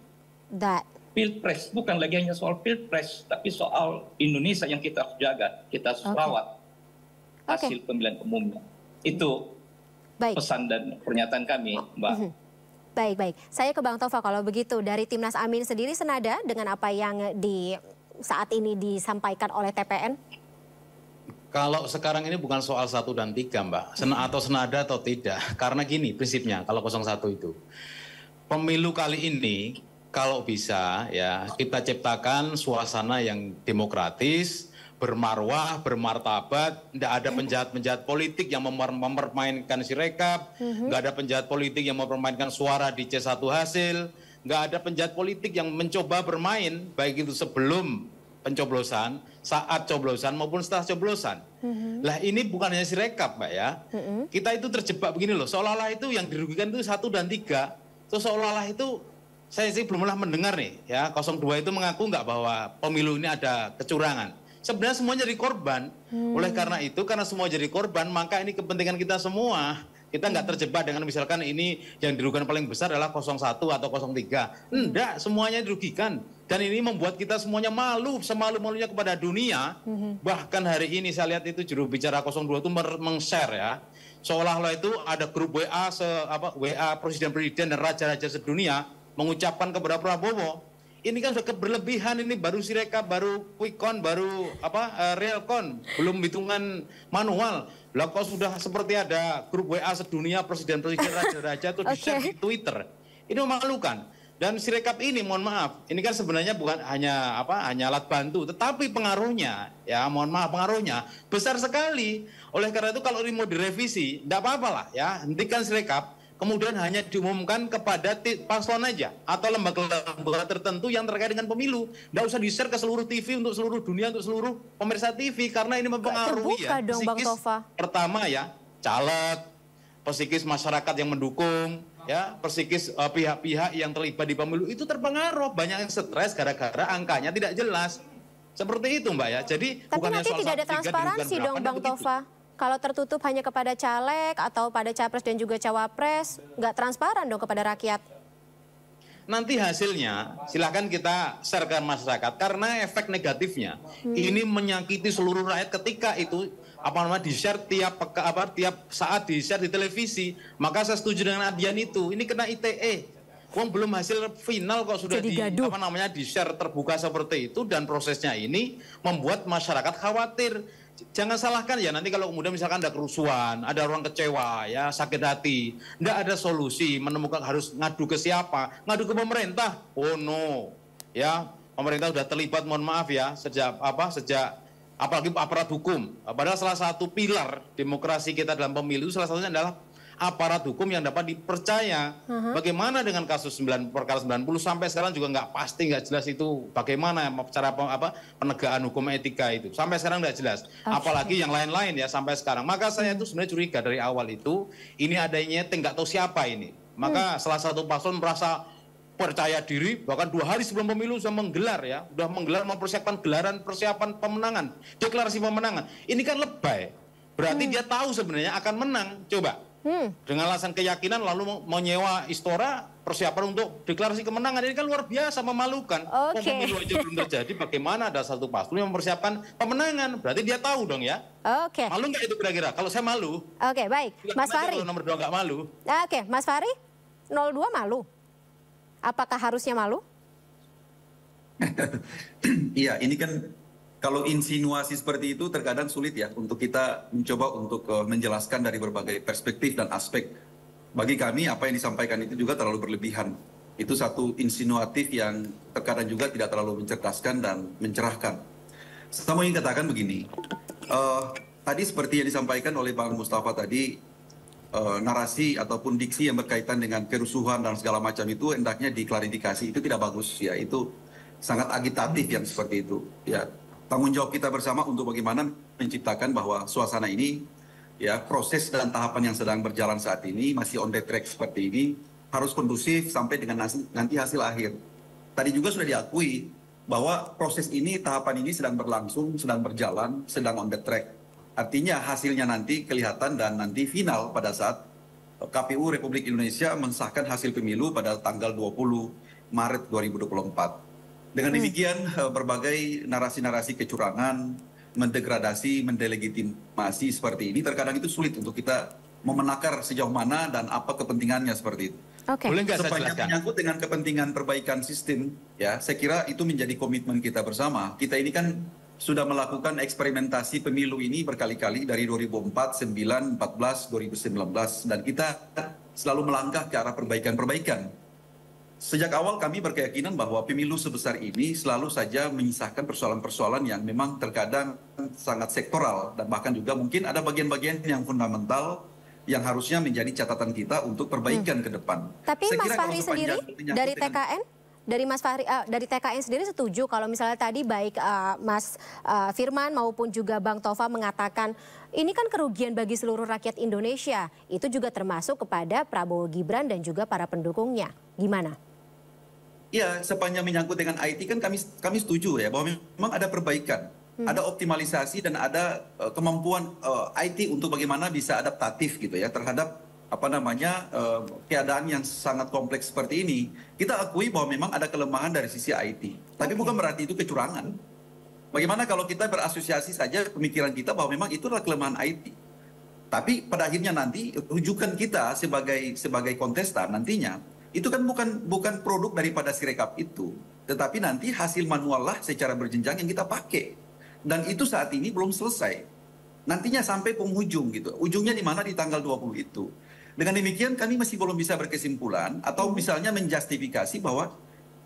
Pilpres, bukan lagi hanya soal Pilpres, tapi soal Indonesia yang kita harus jaga, kita harus rawat hasil pemilihan umumnya. Itu pesan dan pernyataan kami, Mbak. Baik. Saya ke Bang Tova, kalau begitu dari Timnas Amin sendiri senada dengan apa yang saat ini disampaikan oleh TPN? Kalau sekarang ini bukan soal 1 dan 3, Mbak. Atau senada atau tidak. Karena gini prinsipnya kalau 01 itu. Pemilu kali ini kalau bisa ya kita ciptakan suasana yang demokratis, bermarwah, bermartabat, tidak ada penjahat-penjahat politik yang mempermainkan Sirekap, nggak ada penjahat politik yang mempermainkan suara di C1 hasil, nggak ada penjahat politik yang mencoba bermain, baik itu sebelum pencoblosan, saat coblosan maupun setelah coblosan. Lah ini bukan hanya Sirekap, Mbak ya. Kita itu terjebak begini loh, seolah-olah itu yang dirugikan itu 1 dan 3, terus seolah-olah itu saya sih belum pernah mendengar nih ya 02 itu mengaku nggak bahwa pemilu ini ada kecurangan. Sebenarnya semua jadi korban. Oleh karena itu, karena semua jadi korban, maka ini kepentingan kita semua. Kita nggak terjebak dengan misalkan ini yang dirugikan paling besar adalah 01 atau 03. Enggak, semuanya dirugikan. Dan ini membuat kita semuanya malu, semalu-malunya kepada dunia. Bahkan hari ini saya lihat itu juru bicara 02 itu meng-share ya. Seolah-olah itu ada grup WA presiden-presiden dan raja-raja sedunia mengucapkan kepada Prabowo, ini kan sudah berlebihan, ini baru Sirekap, baru quick count, baru real count, belum hitungan manual. Lah kok sudah seperti ada grup WA sedunia presiden-presiden raja-raja itu di-share di Twitter. Ini memalukan. Dan Sirekap ini mohon maaf, ini kan sebenarnya bukan hanya alat bantu, tetapi pengaruhnya ya mohon maaf pengaruhnya besar sekali. Oleh karena itu kalau ini mau direvisi, tidak apa-apa lah ya, hentikan Sirekap. Kemudian hanya diumumkan kepada paslon aja atau lembaga-lembaga tertentu yang terkait dengan pemilu. Nggak usah di-share ke seluruh TV, untuk seluruh dunia, untuk seluruh pemirsa TV, karena ini mempengaruhi ya dong, psikis. Bang Tova. Pertama ya, caleg, psikis masyarakat yang mendukung, ya, psikis pihak-pihak yang terlibat di pemilu itu terpengaruh. Banyak yang stres gara-gara angkanya tidak jelas. Seperti itu, Mbak ya. Jadi tapi nanti tidak ada transparansi dong, Bang Tova. Kalau tertutup hanya kepada caleg atau pada capres dan juga cawapres, nggak transparan dong kepada rakyat. Nanti hasilnya silahkan kita share ke masyarakat karena efek negatifnya ini menyakiti seluruh rakyat ketika itu di-share tiap saat di-share di televisi. Maka saya setuju dengan Adian itu. Ini kena ITE. Wong belum hasil final kok sudah di-share terbuka seperti itu, dan prosesnya ini membuat masyarakat khawatir. Jangan salahkan ya nanti kalau kemudian misalkan ada kerusuhan, ada orang kecewa ya, sakit hati, nggak ada solusi, menemukan harus ngadu ke siapa? Ngadu ke pemerintah. Oh no. Ya, pemerintah sudah terlibat, mohon maaf ya, sejak apalagi aparat hukum. Padahal salah satu pilar demokrasi kita dalam pemilu salah satunya adalah aparat hukum yang dapat dipercaya. Bagaimana dengan kasus perkara 90 sampai sekarang juga nggak pasti, nggak jelas itu bagaimana cara penegakan hukum etika itu sampai sekarang nggak jelas. Apalagi yang lain-lain ya sampai sekarang. Maka saya itu sebenarnya curiga dari awal itu ini adanya nggak tahu siapa ini. Maka salah satu paslon merasa percaya diri, bahkan 2 hari sebelum pemilu sudah menggelar ya, sudah menggelar mempersiapkan gelaran persiapan pemenangan, deklarasi pemenangan. Ini kan lebay. Berarti dia tahu sebenarnya akan menang. Coba. Dengan alasan keyakinan lalu menyewa istora persiapan untuk deklarasi kemenangan. Ini kan luar biasa, memalukan. Pemilu aja belum terjadi, bagaimana ada satu paslon yang mempersiapkan pemenangan? Berarti dia tahu dong ya. Malu nggak itu kira-kira? Kalau saya malu. Baik. Mas Fahri. Kalau nomor 2 nggak malu. Mas Fahri, 02 malu? Apakah harusnya malu? Iya, ini kan kalau insinuasi seperti itu terkadang sulit ya untuk kita mencoba untuk menjelaskan dari berbagai perspektif dan aspek. Bagi kami apa yang disampaikan itu juga terlalu berlebihan. Itu satu insinuatif yang terkadang juga tidak terlalu mencerdaskan dan mencerahkan. Saya mau ingin katakan begini, tadi seperti yang disampaikan oleh Bang Mustafa tadi, narasi ataupun diksi yang berkaitan dengan kerusuhan dan segala macam itu hendaknya diklarifikasi. Itu tidak bagus ya, itu sangat agitatif yang seperti itu. Ya, tanggung jawab kita bersama untuk bagaimana menciptakan bahwa suasana ini, ya proses dan tahapan yang sedang berjalan saat ini masih on the track seperti ini harus kondusif sampai dengan nanti hasil akhir. Tadi juga sudah diakui bahwa proses ini, tahapan ini sedang berlangsung, sedang berjalan, sedang on the track. Artinya hasilnya nanti kelihatan dan nanti final pada saat KPU Republik Indonesia mensahkan hasil pemilu pada tanggal 20 Maret 2024. Dengan demikian berbagai narasi-narasi kecurangan, mendegradasi, mendelegitimasi seperti ini terkadang itu sulit untuk kita memenakar sejauh mana dan apa kepentingannya seperti itu. Boleh nggak saya Sepanjang jelaskan? menyangkut dengan kepentingan perbaikan sistem, ya saya kira itu menjadi komitmen kita bersama. Kita ini kan sudah melakukan eksperimentasi pemilu ini berkali-kali dari 2004, 2009, 2014, 2019 dan kita selalu melangkah ke arah perbaikan-perbaikan. Sejak awal kami berkeyakinan bahwa pemilu sebesar ini selalu saja menyisakan persoalan-persoalan yang memang terkadang sangat sektoral dan bahkan juga mungkin ada bagian-bagian yang fundamental yang harusnya menjadi catatan kita untuk perbaikan ke depan. Tapi Saya Mas kira Fahri kalau sendiri sepanjang dari dengan- TKN, dari Mas Fahri, dari TKN sendiri setuju kalau misalnya tadi baik Mas Firman maupun juga Bang Tova mengatakan ini kan kerugian bagi seluruh rakyat Indonesia. Itu juga termasuk kepada Prabowo Gibran dan juga para pendukungnya. Gimana? Ya, sepanjang menyangkut dengan IT kan kami setuju ya bahwa memang ada perbaikan, ada optimalisasi dan ada kemampuan IT untuk bagaimana bisa adaptatif gitu ya terhadap apa namanya keadaan yang sangat kompleks seperti ini. Kita akui bahwa memang ada kelemahan dari sisi IT, tapi bukan berarti itu kecurangan. Bagaimana kalau kita berasosiasi saja pemikiran kita bahwa memang itu adalah kelemahan IT. Tapi pada akhirnya nanti rujukan kita sebagai kontestan nantinya itu kan bukan produk daripada Sirekap itu, tetapi nanti hasil manual lah secara berjenjang yang kita pakai. Dan itu saat ini belum selesai. Nantinya sampai penghujung gitu. Ujungnya di mana di tanggal 20 itu. Dengan demikian kami masih belum bisa berkesimpulan atau misalnya menjustifikasi bahwa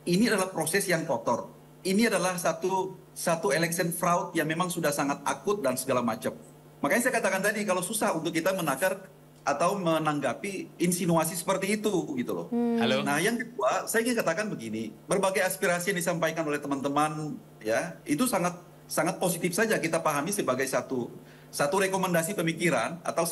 ini adalah proses yang kotor. Ini adalah satu election fraud yang memang sudah sangat akut dan segala macam. Makanya saya katakan tadi kalau susah untuk kita menakar atau menanggapi insinuasi seperti itu gitu loh. Halo. Nah yang kedua saya ingin katakan begini, berbagai aspirasi yang disampaikan oleh teman-teman ya itu sangat positif saja kita pahami sebagai satu rekomendasi pemikiran atau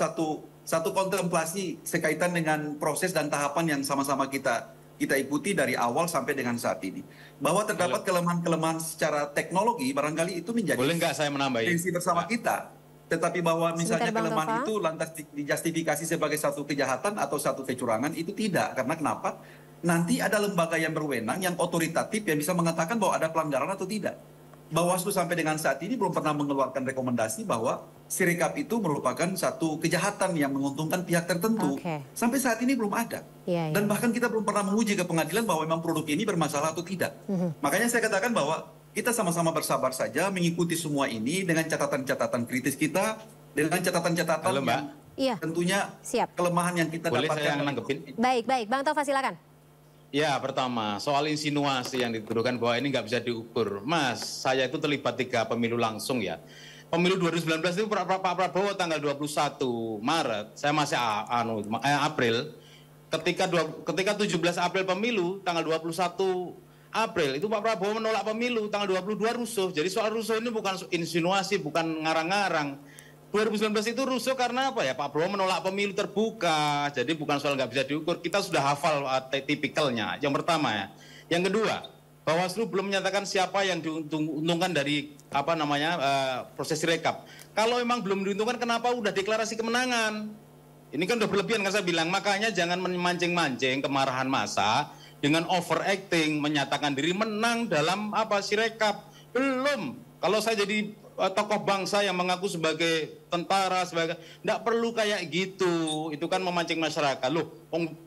satu kontemplasi sekaitan dengan proses dan tahapan yang sama-sama kita ikuti dari awal sampai dengan saat ini. Bahwa terdapat kelemahan-kelemahan secara teknologi barangkali itu menjadi Boleh nggak saya menambahin? prinsip bersama kita. Tetapi bahwa misalnya Sebentar, Bang kelemahan Tova. itu lantas dijustifikasi sebagai satu kejahatan atau satu kecurangan itu tidak. Karena kenapa? Nanti ada lembaga yang berwenang, yang otoritatif yang bisa mengatakan bahwa ada pelanggaran atau tidak. Bawaslu sampai dengan saat ini belum pernah mengeluarkan rekomendasi bahwa Sirekap itu merupakan satu kejahatan yang menguntungkan pihak tertentu. Sampai saat ini belum ada. Dan bahkan kita belum pernah menguji ke pengadilan bahwa memang produk ini bermasalah atau tidak. Makanya saya katakan bahwa kita sama-sama bersabar saja mengikuti semua ini dengan catatan-catatan kritis kita, dengan catatan-catatan yang tentunya kelemahan yang kita Boleh dapatkan. saya nanggepin? Baik, Bang Tova silakan. Ya, pertama, soal insinuasi yang dituduhkan bahwa ini nggak bisa diukur. Mas, saya itu terlibat 3 pemilu langsung ya. Pemilu 2019 itu Pak Prabowo tanggal 21 Maret, saya masih April. Ketika 17 April pemilu, tanggal 21 April, itu Pak Prabowo menolak pemilu, tanggal 22 rusuh. Jadi soal rusuh ini bukan insinuasi, bukan ngarang-ngarang. 2019 itu rusuh karena apa ya? Pak Prabowo menolak pemilu terbuka, jadi bukan soal nggak bisa diukur. Kita sudah hafal tipikalnya. Yang pertama ya. Yang kedua, Bawaslu belum menyatakan siapa yang diuntungkan dari proses Sirekap. Kalau memang belum diuntungkan, kenapa udah deklarasi kemenangan? Ini kan udah berlebihan kan saya bilang. Makanya jangan memancing-mancing kemarahan massa dengan overacting, menyatakan diri menang dalam Sirekap. Belum. Kalau saya jadi tokoh bangsa yang mengaku sebagai tentara, sebagai tidak perlu kayak gitu. Itu kan memancing masyarakat. Loh,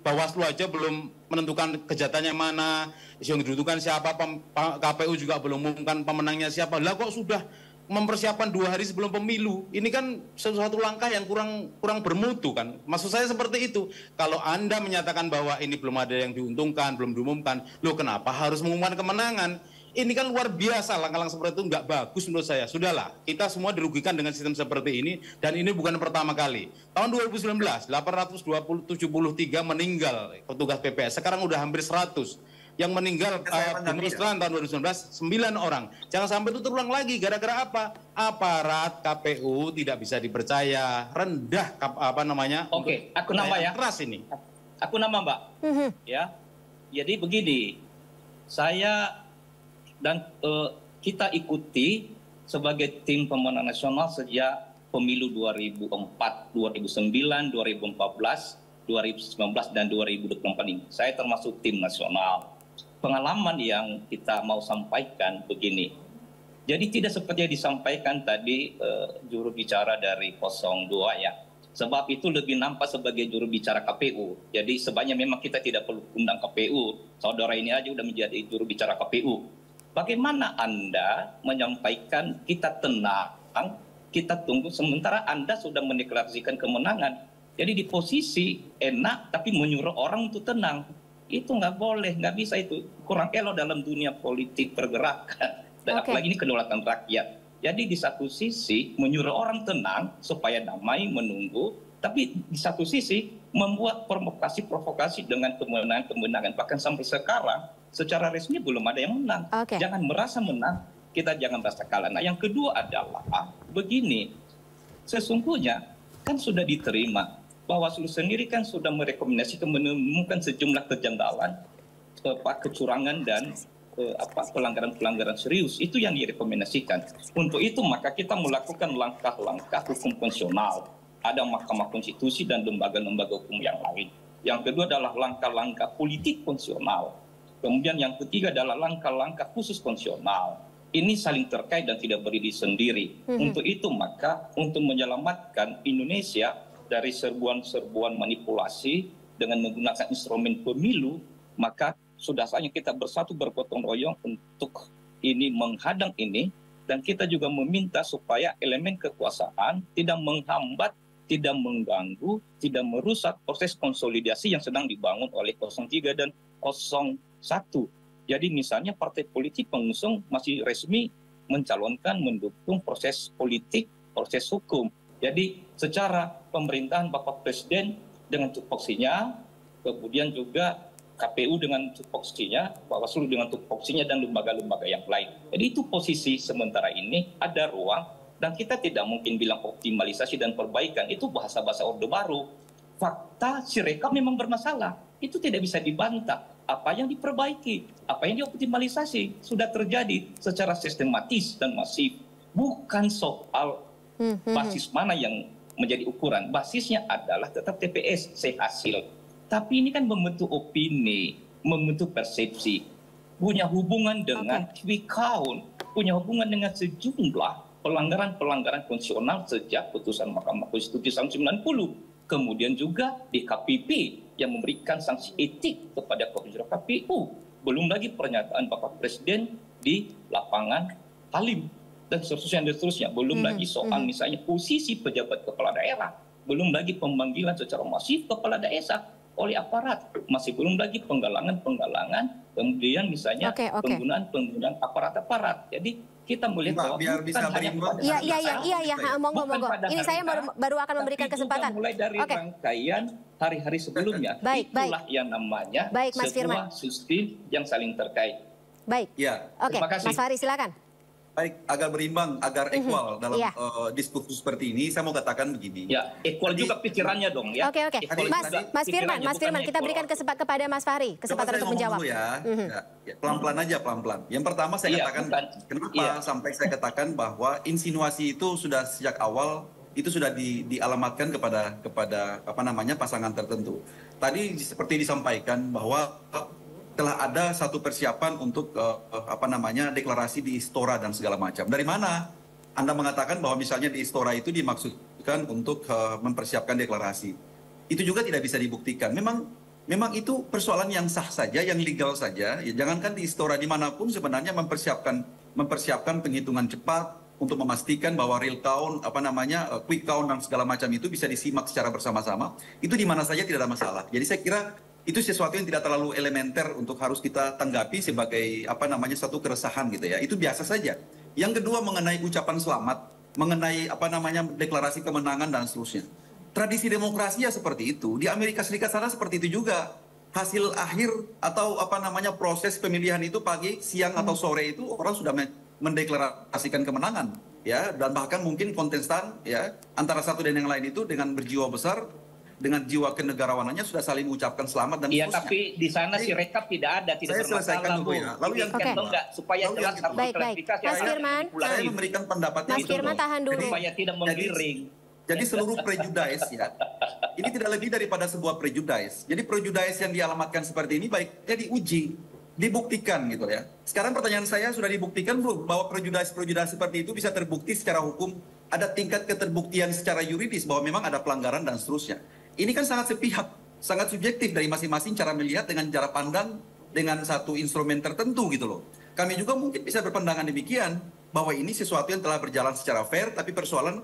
Bawaslu aja belum menentukan kejahatannya mana, yang didudukan siapa, KPU juga belum mengumumkan pemenangnya siapa. Lah kok sudah mempersiapkan 2 hari sebelum pemilu? Ini kan sesuatu langkah yang kurang bermutu kan. Maksud saya seperti itu. Kalau Anda menyatakan bahwa ini belum ada yang diuntungkan, belum diumumkan, loh kenapa harus mengumumkan kemenangan? Ini kan luar biasa, langkah-langkah seperti itu nggak bagus menurut saya. Sudahlah, kita semua dirugikan dengan sistem seperti ini, dan ini bukan pertama kali. Tahun 2019, 873 meninggal petugas PPS, sekarang udah hampir 100. Yang meninggal demonstran tahun 2019, 9 orang. Jangan sampai itu terulang lagi, gara-gara apa? Aparat KPU tidak bisa dipercaya, rendah Oke, aku nambah ya. Keras ini. Aku nambah, Mbak. Ya, jadi begini, saya dan kita ikuti sebagai tim pemenang nasional sejak pemilu 2004, 2009, 2014, 2019, dan 2024 ini. Saya termasuk tim nasional. Pengalaman yang kita mau sampaikan begini. Jadi tidak seperti yang disampaikan tadi juru bicara dari 02 ya. Sebab itu lebih nampak sebagai juru bicara KPU. Jadi sebenarnya memang kita tidak perlu undang KPU. Saudara ini aja udah menjadi juru bicara KPU. Bagaimana Anda menyampaikan kita tenang, kita tunggu, sementara Anda sudah mendeklarasikan kemenangan. Jadi di posisi enak tapi menyuruh orang untuk tenang. Itu nggak boleh, nggak bisa itu. Kurang elok dalam dunia politik pergerakan. Dan apalagi ini kedaulatan rakyat. Jadi di satu sisi menyuruh orang tenang supaya damai menunggu, tapi di satu sisi membuat provokasi dengan kemenangan-kemenangan. Bahkan sampai sekarang secara resmi belum ada yang menang. Jangan merasa menang, kita jangan merasa kalah. Nah yang kedua adalah begini, sesungguhnya kan sudah diterima. Bawaslu sendiri kan sudah merekomendasikan menemukan sejumlah kejanggalan, kecurangan dan pelanggaran-pelanggaran serius. Itu yang direkomendasikan. Untuk itu maka kita melakukan langkah-langkah hukum konstitusional. Ada Mahkamah Konstitusi dan lembaga-lembaga hukum yang lain. Yang kedua adalah langkah-langkah politik konstitusional. Kemudian yang ketiga adalah langkah-langkah khusus konstitusional. Ini saling terkait dan tidak berdiri sendiri. Untuk itu maka untuk menyelamatkan Indonesia dari serbuan-serbuan manipulasi dengan menggunakan instrumen pemilu, maka sudah saatnya kita bersatu bergotong royong untuk ini menghadang ini, dan kita juga meminta supaya elemen kekuasaan tidak menghambat, tidak mengganggu, tidak merusak proses konsolidasi yang sedang dibangun oleh 03 dan 01. Jadi misalnya partai politik pengusung masih resmi mencalonkan mendukung proses politik, proses hukum. Jadi secara pemerintahan Bapak Presiden dengan tupoksinya, kemudian juga KPU dengan tupoksinya, Bawaslu dengan tupoksinya, dan lembaga-lembaga yang lain. Jadi itu posisi sementara ini, ada ruang, dan kita tidak mungkin bilang optimalisasi dan perbaikan, itu bahasa-bahasa Orde Baru. Fakta Sirekap memang bermasalah, itu tidak bisa dibantah. Apa yang diperbaiki, apa yang dioptimalisasi, sudah terjadi secara sistematis dan masif. Bukan soal basis mana yang menjadi ukuran. Basisnya adalah tetap TPS, hasil. Tapi ini kan membentuk opini, membentuk persepsi, punya hubungan dengan quick count, punya hubungan dengan sejumlah pelanggaran-pelanggaran konstitusional sejak putusan Mahkamah Konstitusi tahun 90. Kemudian juga DKPP yang memberikan sanksi etik kepada komisioner KPU. Belum lagi pernyataan Bapak Presiden di lapangan Halim. Dan seterusnya. Belum lagi soal misalnya posisi pejabat kepala daerah. Belum lagi pemanggilan secara masif kepala daerah oleh aparat. Masih belum lagi penggalangan, kemudian misalnya penggunaan aparat-aparat. Jadi kita melihat bahwa biar bisa berimbang. Iya, monggo. Ini saya baru akan memberikan kesempatan. Mulai dari rangkaian hari-hari sebelumnya. Itulah yang namanya sebuah sistem yang saling terkait. Baik. Ya. Terima kasih. Mas Fahri silakan. Baik, agar berimbang, agar equal dalam diskusi seperti ini, saya mau katakan begini. Ya, equal juga pikirannya dong ya. Oke. Mas Firman, kita berikan kesempatan kepada Mas Fahri, kesempatan untuk menjawab. Ya, pelan-pelan aja, pelan-pelan. Yang pertama saya katakan, kenapa sampai saya katakan bahwa insinuasi itu sudah sejak awal itu sudah dialamatkan kepada pasangan tertentu. Tadi seperti disampaikan bahwa telah ada satu persiapan untuk deklarasi di Istora dan segala macam. Dari mana Anda mengatakan bahwa misalnya di Istora itu dimaksudkan untuk mempersiapkan deklarasi. Itu juga tidak bisa dibuktikan. Memang itu persoalan yang sah saja, yang legal saja. Ya, jangankan di Istora, dimanapun sebenarnya mempersiapkan penghitungan cepat untuk memastikan bahwa real count, quick count dan segala macam itu bisa disimak secara bersama-sama. Itu di mana saja tidak ada masalah. Jadi saya kira itu sesuatu yang tidak terlalu elementer untuk harus kita tanggapi sebagai satu keresahan gitu ya. Itu biasa saja. Yang kedua mengenai ucapan selamat, mengenai deklarasi kemenangan dan seterusnya. Tradisi demokrasi ya seperti itu. Di Amerika Serikat sana seperti itu juga. Hasil akhir atau proses pemilihan itu pagi, siang atau sore itu orang sudah mendeklarasikan kemenangan, ya, dan bahkan mungkin kontestan, ya, antara satu dan yang lain itu dengan berjiwa besar, dengan jiwa kenegarawanannya sudah saling mengucapkan selamat dan iya, tapi di sana si rekap tidak ada, tidak bermasalah, Bu. Ya. Lalu yang supaya jelas harus klarifikasi. Mas Firman, saya memberikan pendapatnya Mas Firman tahan dulu. Supaya tidak menggiring. Jadi seluruh prejudice ya, ini tidak lebih daripada sebuah prejudice. Jadi prejudice yang dialamatkan seperti ini baiknya diuji, dibuktikan gitu ya. Sekarang pertanyaan saya, sudah dibuktikan belum bahwa prejudice seperti itu bisa terbukti secara hukum? Ada tingkat keterbuktian secara yuridis bahwa memang ada pelanggaran dan seterusnya. Ini kan sangat sepihak, sangat subjektif dari masing-masing cara melihat dengan cara pandang dengan satu instrumen tertentu gitu loh. Kami juga mungkin bisa berpandangan demikian bahwa ini sesuatu yang telah berjalan secara fair, tapi persoalan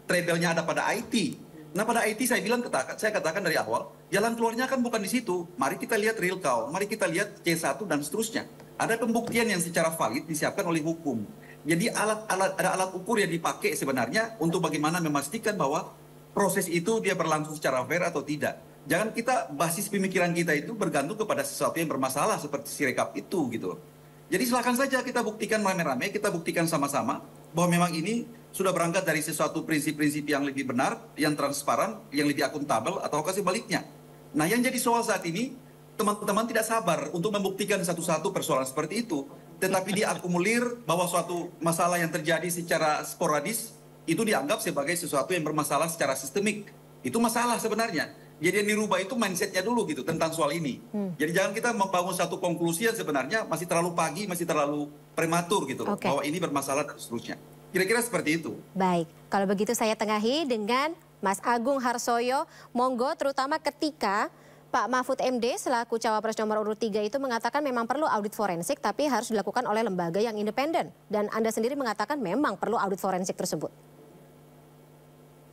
trouble-nya ada pada IT. Nah pada IT saya katakan dari awal, jalan keluarnya kan bukan di situ. Mari kita lihat real count, mari kita lihat C1 dan seterusnya. Ada pembuktian yang secara valid disiapkan oleh hukum. Jadi ada alat ukur yang dipakai sebenarnya untuk bagaimana memastikan bahwa proses itu dia berlangsung secara fair atau tidak. Jangan kita, basis pemikiran kita itu bergantung kepada sesuatu yang bermasalah seperti Sirekap itu gitu loh. Jadi silakan saja kita buktikan rame-rame, kita buktikan sama-sama bahwa memang ini sudah berangkat dari sesuatu prinsip-prinsip yang lebih benar, yang transparan, yang lebih akuntabel, atau sebaliknya. Nah yang jadi soal saat ini, teman-teman tidak sabar untuk membuktikan satu-satu persoalan seperti itu. Tetapi diakumulir bahwa suatu masalah yang terjadi secara sporadis, itu dianggap sebagai sesuatu yang bermasalah secara sistemik. Itu masalah sebenarnya. Jadi yang dirubah itu mindsetnya dulu gitu tentang soal ini. Jadi jangan kita membangun satu konklusi yang sebenarnya masih terlalu pagi, masih terlalu prematur gitu loh, bahwa ini bermasalah dan seterusnya. Kira-kira seperti itu. Baik, kalau begitu saya tengahi dengan Mas Agung Harsoyo. Monggo, terutama ketika Pak Mahfud MD selaku Cawapres nomor urut 3 itu mengatakan memang perlu audit forensik, tapi harus dilakukan oleh lembaga yang independen. Dan Anda sendiri mengatakan memang perlu audit forensik tersebut.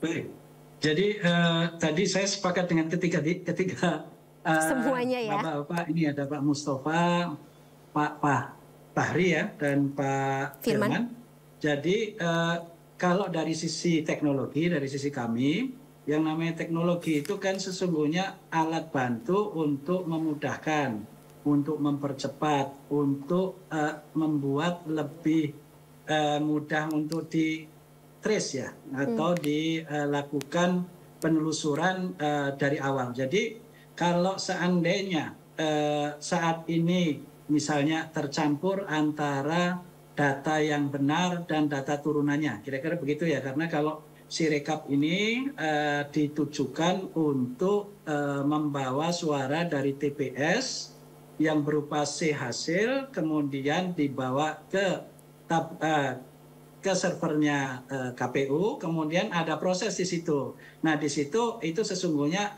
Baik, jadi tadi saya sepakat dengan ketiga semuanya ya. Bapak-bapak, ini ada Pak Mustafa, Pak Fahri ya, dan Pak Firman. Jadi kalau dari sisi teknologi, dari sisi kami, yang namanya teknologi itu kan sesungguhnya alat bantu untuk memudahkan, untuk mempercepat, untuk membuat lebih mudah untuk di trace ya, atau dilakukan penelusuran dari awal. Jadi kalau seandainya saat ini misalnya tercampur antara data yang benar dan data turunannya, kira-kira begitu ya, karena kalau Sirekap ini ditujukan untuk membawa suara dari TPS yang berupa C hasil, kemudian dibawa ke servernya KPU, kemudian ada proses di situ. Nah di situ itu sesungguhnya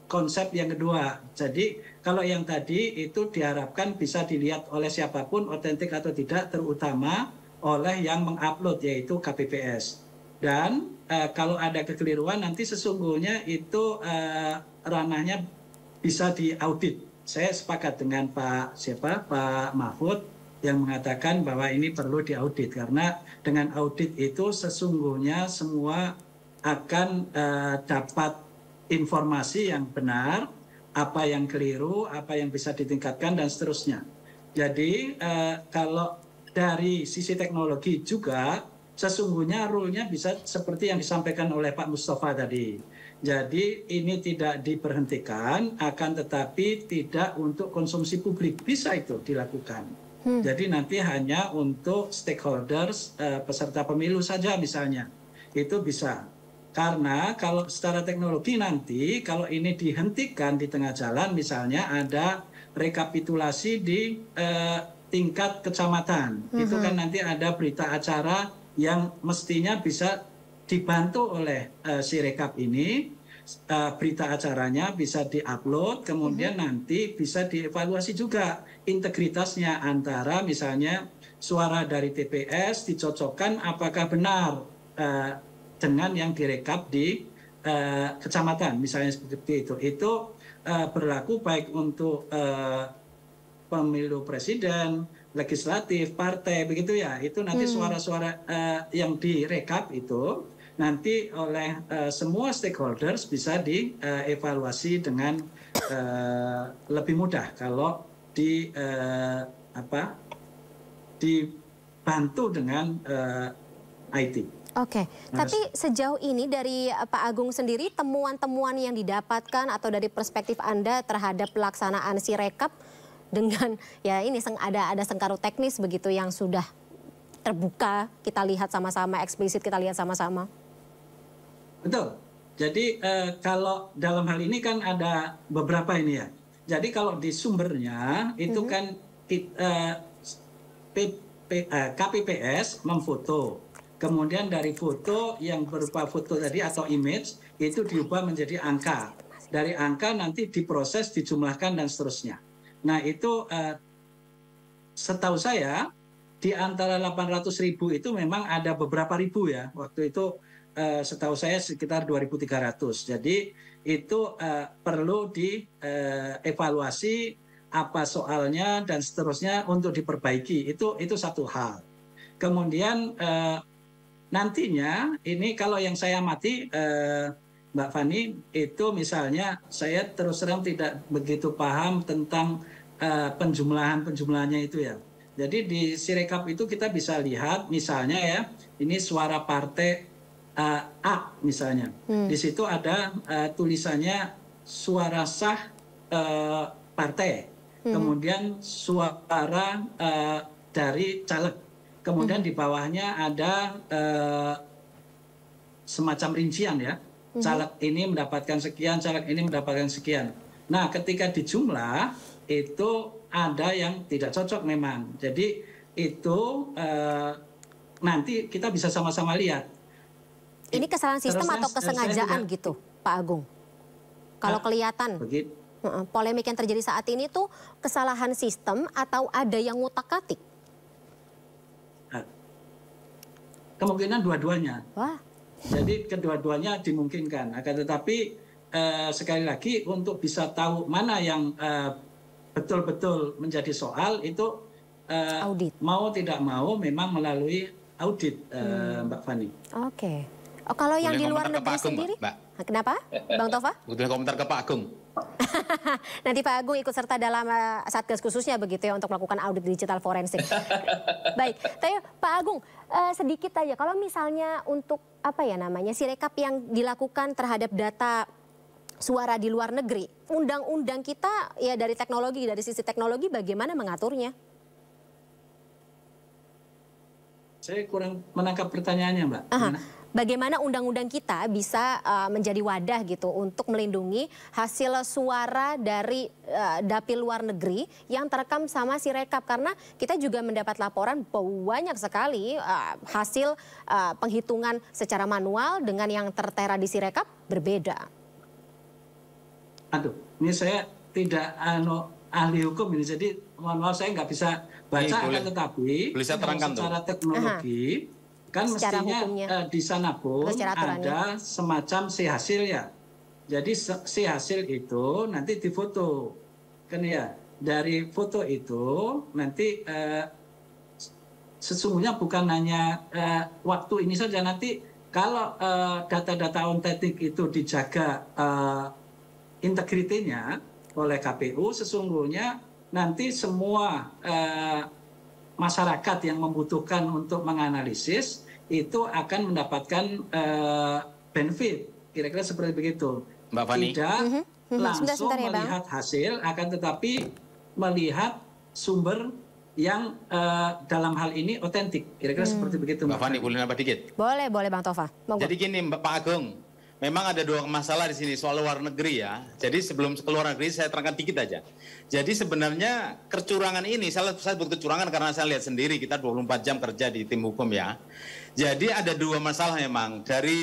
konsep yang kedua. Jadi kalau yang tadi itu diharapkan bisa dilihat oleh siapapun otentik atau tidak, terutama oleh yang mengupload yaitu KPPS. Dan kalau ada kekeliruan nanti sesungguhnya itu ranahnya bisa diaudit. Saya sepakat dengan Pak Mahfud yang mengatakan bahwa ini perlu diaudit, karena dengan audit itu sesungguhnya semua akan dapat informasi yang benar, apa yang keliru, apa yang bisa ditingkatkan, dan seterusnya. Jadi kalau dari sisi teknologi juga, sesungguhnya rule-nya bisa seperti yang disampaikan oleh Pak Mustafa tadi. Jadi ini tidak diberhentikan, akan tetapi tidak untuk konsumsi publik. Bisa itu dilakukan. Jadi nanti hanya untuk stakeholders, peserta pemilu saja misalnya. Itu bisa. Karena kalau secara teknologi nanti, kalau ini dihentikan di tengah jalan, misalnya ada rekapitulasi di tingkat kecamatan. Itu kan nanti ada berita acara yang mestinya bisa dibantu oleh Sirekap ini. Berita acaranya bisa diupload, kemudian nanti bisa dievaluasi juga integritasnya antara misalnya suara dari TPS dicocokkan apakah benar dengan yang direkap di kecamatan, misalnya seperti itu. Itu berlaku baik untuk pemilu presiden, legislatif, partai, begitu ya. Itu nanti suara-suara yang direkap itu nanti oleh semua stakeholders bisa dievaluasi dengan lebih mudah kalau dibantu dengan IT. Oke, tapi sejauh ini dari Pak Agung sendiri temuan-temuan yang didapatkan atau dari perspektif Anda terhadap pelaksanaan Sirekap dengan ya ini ada sengkarut teknis begitu yang sudah terbuka, kita lihat sama-sama, eksplisit kita lihat sama-sama. Betul. Jadi kalau dalam hal ini kan ada beberapa ini ya. Jadi kalau di sumbernya itu kan KPPS memfoto. Kemudian dari foto yang berupa foto tadi atau image itu diubah menjadi angka. Dari angka nanti diproses, dijumlahkan dan seterusnya. Nah itu setahu saya di antara 800.000 itu memang ada beberapa ribu ya. Waktu itu setahu saya sekitar 2.300. Jadi itu perlu dievaluasi apa soalnya dan seterusnya untuk diperbaiki. Itu satu hal. Kemudian nantinya ini kalau yang saya amati Mbak Fani itu misalnya saya terus terang tidak begitu paham tentang penjumlahannya itu ya. Jadi di Sirekap itu kita bisa lihat misalnya ya ini suara partai A misalnya. Di situ ada tulisannya suara sah partai. Kemudian suara dari caleg. Kemudian di bawahnya ada semacam rincian ya. Caleg ini mendapatkan sekian, caleg ini mendapatkan sekian. Nah, ketika dijumlah itu ada yang tidak cocok memang. Jadi itu nanti kita bisa sama-sama lihat. Ini kesalahan sistem atau kesengajaan gitu, Pak Agung? Kalau kelihatan polemik yang terjadi saat ini tuh kesalahan sistem atau ada yang ngutak-atik? Kemungkinan dua-duanya. Wah. Jadi kedua-duanya dimungkinkan. Akan tetapi sekali lagi untuk bisa tahu mana yang betul-betul menjadi soal itu audit. Mau tidak mau memang melalui audit, Mbak Fani. Oke. Oh, kalau yang di luar negeri sendiri? Mbak. Kenapa, Bang Tova? Butuh komentar ke Pak Agung. Nanti Pak Agung ikut serta dalam Satgas khususnya begitu ya untuk melakukan audit digital forensik. Baik, tapi Pak Agung sedikit aja kalau misalnya untuk apa ya namanya Sirekap yang dilakukan terhadap data suara di luar negeri, undang-undang kita ya dari sisi teknologi bagaimana mengaturnya? Saya kurang menangkap pertanyaannya, Mbak. Bagaimana undang-undang kita bisa menjadi wadah gitu untuk melindungi hasil suara dari dapil luar negeri yang terekam sama Sirekap, karena kita juga mendapat laporan banyak sekali hasil penghitungan secara manual dengan yang tertera di Sirekap berbeda. Aduh, ini saya tidak ahli hukum ini, jadi mohon maaf saya nggak bisa baca, tetapi secara teknologi kan mestinya di sana pun ada semacam si hasil ya. Jadi si hasil itu nanti difoto kan ya. Dari foto itu nanti sesungguhnya bukan hanya waktu ini saja, nanti kalau data-data autentik itu dijaga integritinya oleh KPU, sesungguhnya nanti semua masyarakat yang membutuhkan untuk menganalisis itu akan mendapatkan benefit, kira-kira seperti begitu. Mbak Fani. Tidak langsung melihat hasil, akan tetapi melihat sumber yang dalam hal ini otentik, kira-kira seperti begitu. Mbak Fani, boleh nambah dikit? Boleh Bang Tova. Jadi gini Pak Agung, memang ada dua masalah di sini soal luar negeri ya. Jadi sebelum ke luar negeri saya terangkan dikit aja. Jadi sebenarnya kecurangan ini, saya sebut kecurangan karena saya lihat sendiri kita 24 jam kerja di tim hukum ya. Jadi ada dua masalah memang. Dari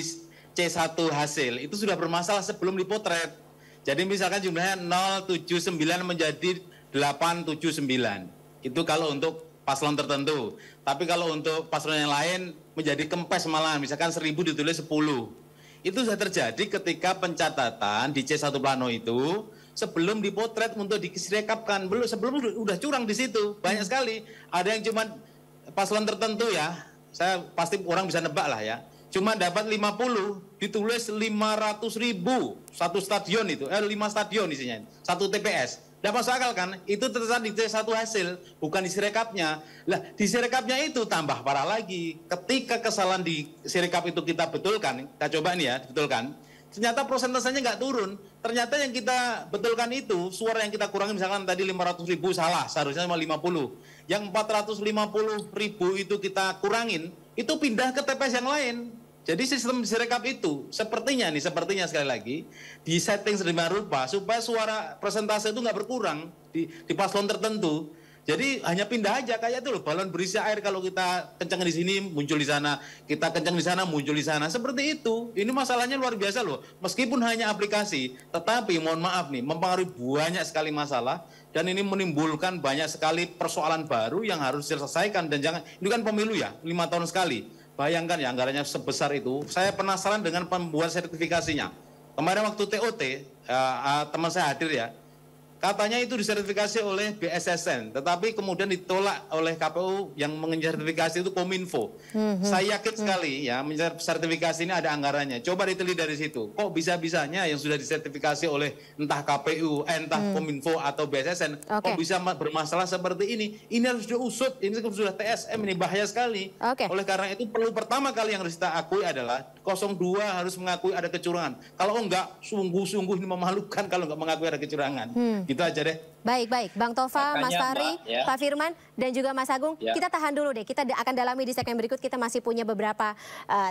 C1 hasil itu sudah bermasalah sebelum dipotret. Jadi misalkan jumlahnya 079 menjadi 879. Itu kalau untuk paslon tertentu. Tapi kalau untuk paslon yang lain menjadi kempes malahan, misalkan 1000 ditulis 10. Itu sudah terjadi ketika pencatatan di C1 plano itu sebelum dipotret untuk disirekapkan. Sebelum udah curang di situ. Banyak sekali. Ada yang cuma paslon tertentu ya. Saya pasti orang bisa nebak lah ya. Cuma dapat 50, ditulis 500.000. Satu stadion itu, 5 stadion isinya. Satu TPS. Tidak masuk akal kan? Itu ternyata di C1 hasil, bukan di sirekapnya. Lah, di sirekapnya itu tambah parah lagi. Ketika kesalahan di sirekap itu kita betulkan, kita coba nih ya, betulkan. Ternyata prosentasenya nggak turun. Ternyata yang kita betulkan itu, suara yang kita kurangi misalkan tadi 500.000 salah, seharusnya cuma 50. Yang 450.000 itu kita kurangin, itu pindah ke TPS yang lain. Jadi sistem sirekap itu sepertinya sekali lagi disetting sedemikian rupa supaya suara persentase itu nggak berkurang di paslon tertentu. Jadi hanya pindah aja kayak itu loh, balon berisi air, kalau kita kencang di sini muncul di sana, kita kencang di sana muncul di sana, seperti itu. Ini masalahnya luar biasa loh. Meskipun hanya aplikasi, tetapi mohon maaf nih, mempengaruhi banyak sekali masalah dan ini menimbulkan banyak sekali persoalan baru yang harus diselesaikan. Dan jangan, ini kan pemilu ya, 5 tahun sekali. Bayangkan ya anggarannya sebesar itu. Saya penasaran dengan pembuat sertifikasinya. Kemarin waktu TOT, teman saya hadir ya. Katanya itu disertifikasi oleh BSSN, tetapi kemudian ditolak oleh KPU yang mensertifikasi itu Kominfo. Saya yakin sekali ya, sertifikasi ini ada anggarannya. Coba diteliti dari situ. Kok bisa-bisanya yang sudah disertifikasi oleh entah KPU, entah Kominfo atau BSSN, kok bisa bermasalah seperti ini? Ini harus diusut, ini sudah TSM, ini bahaya sekali. Oleh karena itu perlu pertama kali yang harus kita akui adalah 02 harus mengakui ada kecurangan. Kalau enggak, sungguh-sungguh ini memalukan kalau enggak mengakui ada kecurangan. Gitu aja deh. Baik. Bang Tova, Mas Fahri, ya. Pak Firman, dan juga Mas Agung. Ya. Kita tahan dulu deh. Kita akan dalami di segmen berikut. Kita masih punya beberapa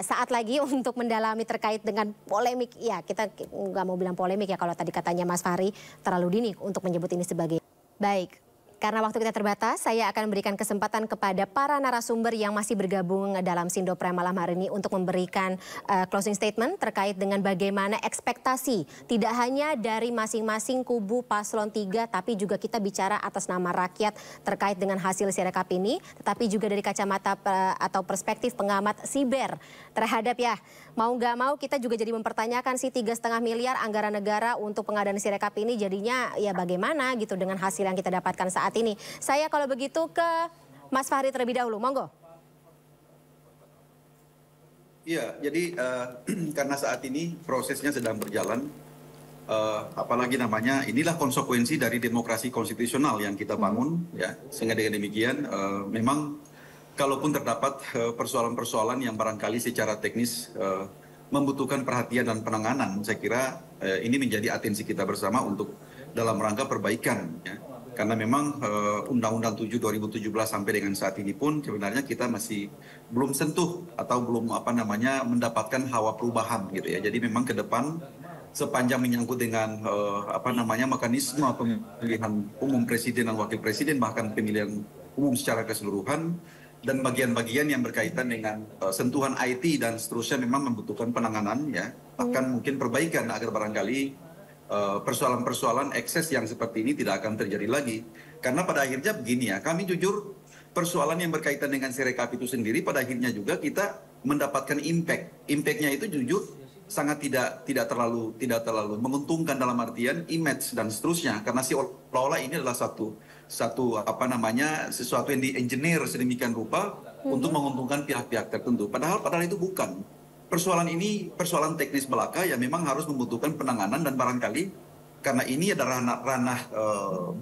saat lagi untuk mendalami terkait dengan polemik. Ya, kita nggak mau bilang polemik ya kalau tadi katanya Mas Fahri terlalu dini untuk menyebut ini sebagai. Baik. Karena waktu kita terbatas, saya akan memberikan kesempatan kepada para narasumber yang masih bergabung dalam Sindopren malam hari ini untuk memberikan closing statement terkait dengan bagaimana ekspektasi tidak hanya dari masing-masing kubu paslon 3, tapi juga kita bicara atas nama rakyat terkait dengan hasil sirekap ini, tetapi juga dari kacamata atau perspektif pengamat siber terhadap ya mau nggak mau kita juga jadi mempertanyakan sih 3,5 miliar anggaran negara untuk pengadaan sirekap ini jadinya ya bagaimana gitu dengan hasil yang kita dapatkan saat ini. Saya kalau begitu ke Mas Fahri terlebih dahulu, monggo. Iya, jadi karena saat ini prosesnya sedang berjalan, apalagi namanya inilah konsekuensi dari demokrasi konstitusional yang kita bangun, ya. Sehingga dengan demikian, memang kalaupun terdapat persoalan-persoalan yang barangkali secara teknis membutuhkan perhatian dan penanganan, saya kira ini menjadi atensi kita bersama untuk dalam rangka perbaikan, ya. Karena memang Undang-Undang 7 2017 sampai dengan saat ini pun sebenarnya kita masih belum sentuh atau belum mendapatkan hawa perubahan gitu ya. Jadi memang ke depan sepanjang menyangkut dengan mekanisme pemilihan umum presiden dan wakil presiden, bahkan pemilihan umum secara keseluruhan, dan bagian-bagian yang berkaitan dengan sentuhan IT dan seterusnya memang membutuhkan penanganan, ya. Bahkan mungkin perbaikan agar barangkali persoalan-persoalan ekses yang seperti ini tidak akan terjadi lagi. Karena pada akhirnya begini ya, kami jujur persoalan yang berkaitan dengan sirekap itu sendiri pada akhirnya juga kita mendapatkan impact. Impact-nya itu jujur sangat tidak terlalu menguntungkan dalam artian image dan seterusnya, karena seolah-olah ini adalah sesuatu yang di-engineer sedemikian rupa untuk menguntungkan pihak-pihak tertentu. Padahal itu bukan. Persoalan ini persoalan teknis belaka yang memang harus membutuhkan penanganan, dan barangkali karena ini adalah ranah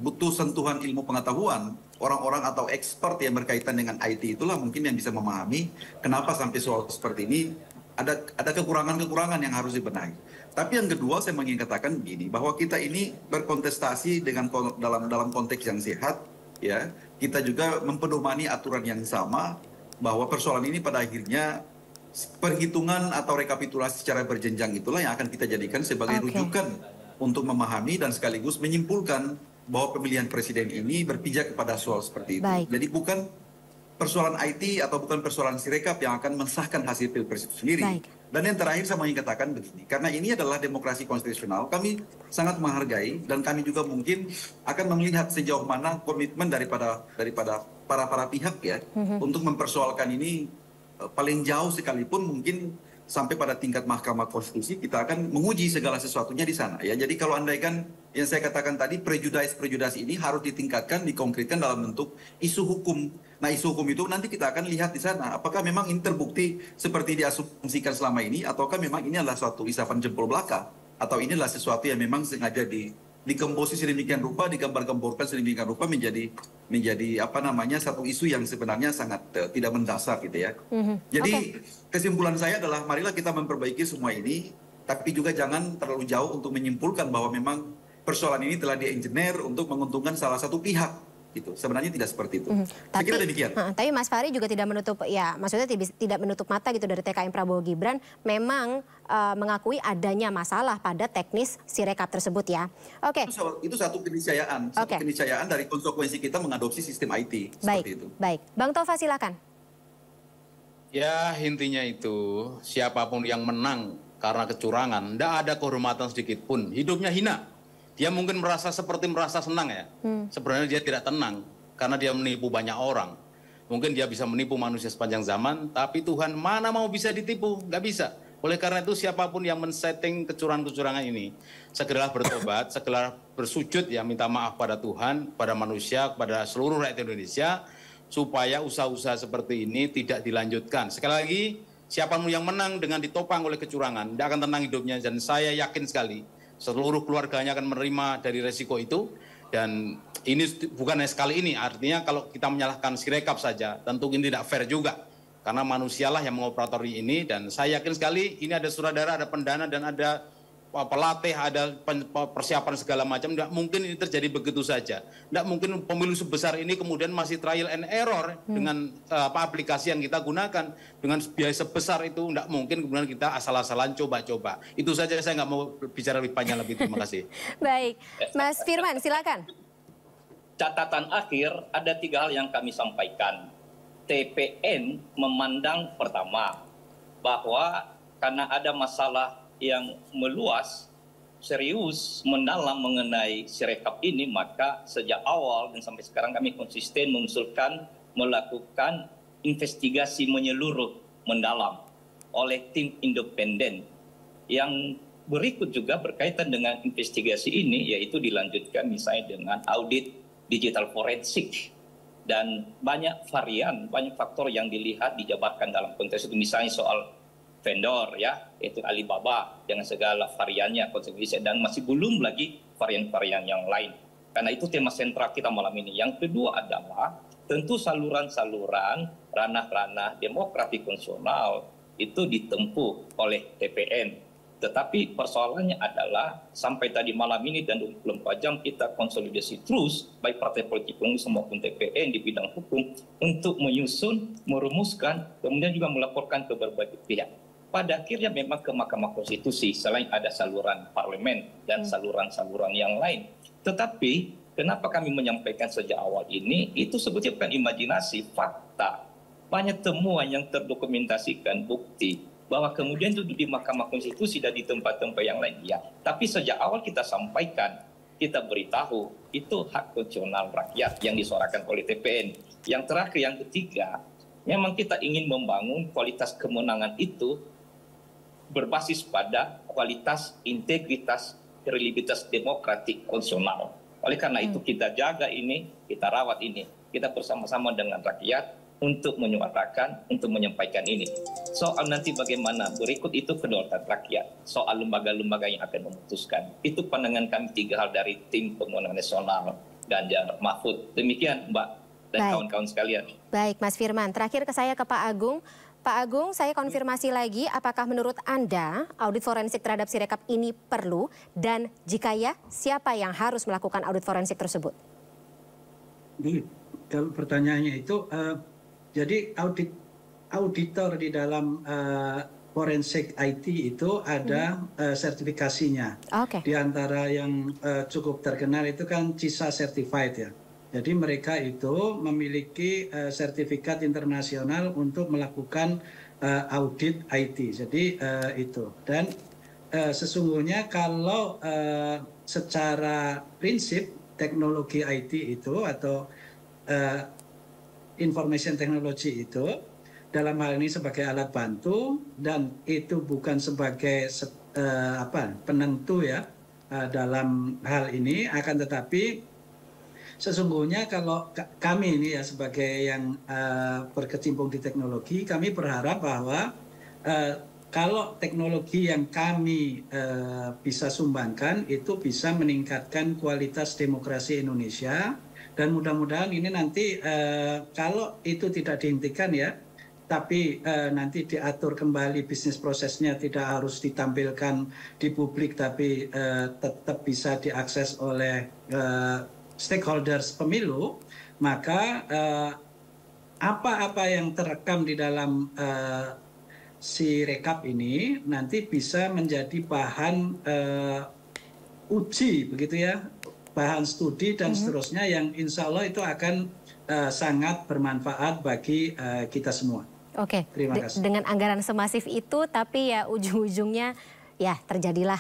butuh sentuhan ilmu pengetahuan orang-orang atau expert yang berkaitan dengan IT, itulah mungkin yang bisa memahami kenapa sampai soal seperti ini ada kekurangan-kekurangan yang harus dibenahi. Tapi yang kedua saya ingin katakan begini, bahwa kita ini berkontestasi dengan dalam konteks yang sehat, ya. Kita juga mempedomani aturan yang sama, bahwa persoalan ini pada akhirnya perhitungan atau rekapitulasi secara berjenjang itulah yang akan kita jadikan sebagai rujukan untuk memahami dan sekaligus menyimpulkan bahwa pemilihan presiden ini berpijak kepada soal seperti itu. Jadi bukan persoalan IT atau bukan persoalan Sirekap yang akan mensahkan hasil Pilpres itu sendiri. Dan yang terakhir saya mau katakan begini, karena ini adalah demokrasi konstitusional, kami sangat menghargai dan kami juga mungkin akan melihat sejauh mana komitmen daripada para pihak ya untuk mempersoalkan ini paling jauh sekalipun mungkin sampai pada tingkat Mahkamah Konstitusi kita akan menguji segala sesuatunya di sana ya. Jadi kalau andaikan yang saya katakan tadi prejudice ini harus ditingkatkan, dikonkretkan dalam bentuk isu hukum. Nah isu hukum itu nanti kita akan lihat di sana apakah memang ini terbukti seperti diasumsikan selama ini ataukah memang ini adalah suatu isapan jempol belaka atau inilah sesuatu yang memang sengaja dikomposisi sedemikian rupa, digambar-gemborkan sedemikian rupa menjadi apa namanya satu isu yang sebenarnya sangat tidak mendasar gitu ya. Jadi kesimpulan saya adalah marilah kita memperbaiki semua ini, tapi juga jangan terlalu jauh untuk menyimpulkan bahwa memang persoalan ini telah diengineer untuk menguntungkan salah satu pihak. Gitu. Sebenarnya tidak seperti itu. Saya kira demikian. Tapi Mas Fahri juga tidak menutup, ya maksudnya tidak menutup mata gitu dari TKN Prabowo Gibran memang mengakui adanya masalah pada teknis Sirekap tersebut ya. Itu satu keniscayaan, keniscayaan dari konsekuensi kita mengadopsi sistem IT seperti itu. Baik, Bang Tova silakan. Ya intinya itu siapapun yang menang karena kecurangan, tidak ada kehormatan sedikit pun, hidupnya hina. Dia mungkin merasa senang ya. Sebenarnya dia tidak tenang karena dia menipu banyak orang. Mungkin dia bisa menipu manusia sepanjang zaman, tapi Tuhan mana mau bisa ditipu? Nggak bisa. Oleh karena itu siapapun yang men-setting kecurangan-kecurangan ini, segeralah bertobat, segeralah bersujud ya minta maaf pada Tuhan, pada manusia, pada seluruh rakyat Indonesia, supaya usaha-usaha seperti ini tidak dilanjutkan. Sekali lagi, siapapun yang menang dengan ditopang oleh kecurangan, tidak akan tenang hidupnya, dan saya yakin sekali seluruh keluarganya akan menerima dari resiko itu. Dan ini bukan sekali ini, artinya kalau kita menyalahkan Sirekap saja tentu ini tidak fair juga, karena manusialah yang mengoperatori ini. Dan saya yakin sekali ini ada sutradara, ada pendana, dan ada pelatih, ada persiapan segala macam. Tidak mungkin ini terjadi begitu saja. Tidak mungkin pemilu sebesar ini kemudian masih trial and error dengan aplikasi yang kita gunakan dengan biaya sebesar itu. Tidak mungkin kemudian kita asal-asalan coba-coba. Itu saja, saya nggak mau bicara lebih panjang lebih. Terima kasih. Baik, Mas Firman silakan. Catatan akhir, ada 3 hal yang kami sampaikan. TPN memandang pertama bahwa karena ada masalah yang meluas, serius, mendalam mengenai Sirekap ini, maka sejak awal dan sampai sekarang kami konsisten mengusulkan melakukan investigasi menyeluruh, mendalam oleh tim independen. Yang berikut juga berkaitan dengan investigasi ini, yaitu dilanjutkan misalnya dengan audit digital forensik. Dan banyak varian, banyak faktor yang dilihat, dijabarkan dalam konteks itu, misalnya soal vendor ya, yaitu Alibaba dengan segala variannya, konsekuensi, dan masih belum lagi varian-varian yang lain. Karena itu tema sentral kita malam ini. Yang kedua adalah tentu saluran-saluran, ranah-ranah demokrasi konstitusional itu ditempuh oleh TPN. Tetapi persoalannya adalah sampai tadi malam ini dan 24 jam kita konsolidasi terus, baik partai politik pengusung maupun TPN di bidang hukum, untuk menyusun, merumuskan, kemudian juga melaporkan ke berbagai pihak. Pada akhirnya memang ke Mahkamah Konstitusi, selain ada saluran parlemen dan saluran-saluran yang lain. Tetapi kenapa kami menyampaikan sejak awal ini, itu sebetulnya bukan imajinasi, fakta. Banyak temuan yang terdokumentasikan, bukti, bahwa kemudian itu di Mahkamah Konstitusi dan di tempat-tempat yang lain. Ya, tapi sejak awal kita sampaikan, kita beritahu, itu hak konstitusional rakyat yang disuarakan oleh TPN. Yang terakhir, yang ketiga, memang kita ingin membangun kualitas kemenangan itu berbasis pada kualitas, integritas, kredibilitas demokratik konstitusional. Oleh karena itu kita jaga ini, kita rawat ini, kita bersama-sama dengan rakyat untuk menyuarakan, untuk menyampaikan ini. Soal nanti bagaimana berikut itu kedaulatan rakyat, soal lembaga-lembaga yang akan memutuskan. Itu pandangan kami 3 hal dari tim pemenangan nasional Ganjar Mahfud. Demikian Mbak dan kawan-kawan sekalian. Baik Mas Firman, terakhir ke saya ke Pak Agung. Pak Agung, saya konfirmasi lagi, apakah menurut Anda audit forensik terhadap Sirekap ini perlu? Dan jika ya, siapa yang harus melakukan audit forensik tersebut? Kalau pertanyaannya itu, jadi audit auditor di dalam forensik IT itu ada sertifikasinya. Di antara yang cukup terkenal itu kan CISA Certified ya. Jadi mereka itu memiliki sertifikat internasional untuk melakukan audit IT. Jadi itu. Dan sesungguhnya kalau secara prinsip teknologi IT itu atau information technology itu dalam hal ini sebagai alat bantu dan itu bukan sebagai penentu ya dalam hal ini, akan tetapi sesungguhnya kalau kami ini ya sebagai yang berkecimpung di teknologi, kami berharap bahwa kalau teknologi yang kami bisa sumbangkan itu bisa meningkatkan kualitas demokrasi Indonesia, dan mudah-mudahan ini nanti kalau itu tidak dihentikan ya, tapi nanti diatur kembali bisnis prosesnya, tidak harus ditampilkan di publik tapi tetap bisa diakses oleh stakeholders pemilu, maka apa-apa yang terekam di dalam si rekap ini nanti bisa menjadi bahan uji begitu ya, bahan studi dan seterusnya yang insya Allah itu akan sangat bermanfaat bagi kita semua. Oke, terima kasih. Dengan anggaran semasif itu tapi ya ujung-ujungnya ya terjadilah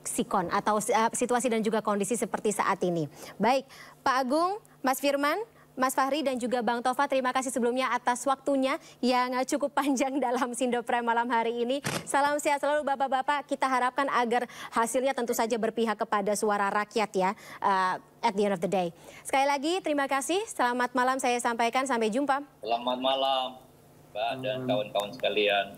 sikon atau situasi dan juga kondisi seperti saat ini. Baik, Pak Agung, Mas Firman, Mas Fahri dan juga Bang Tova, terima kasih sebelumnya atas waktunya yang cukup panjang dalam Sindo Prime malam hari ini. Salam sehat selalu Bapak-Bapak, kita harapkan agar hasilnya tentu saja berpihak kepada suara rakyat ya, at the end of the day. Sekali lagi terima kasih, selamat malam saya sampaikan, sampai jumpa. Selamat malam Mbak dan kawan-kawan sekalian.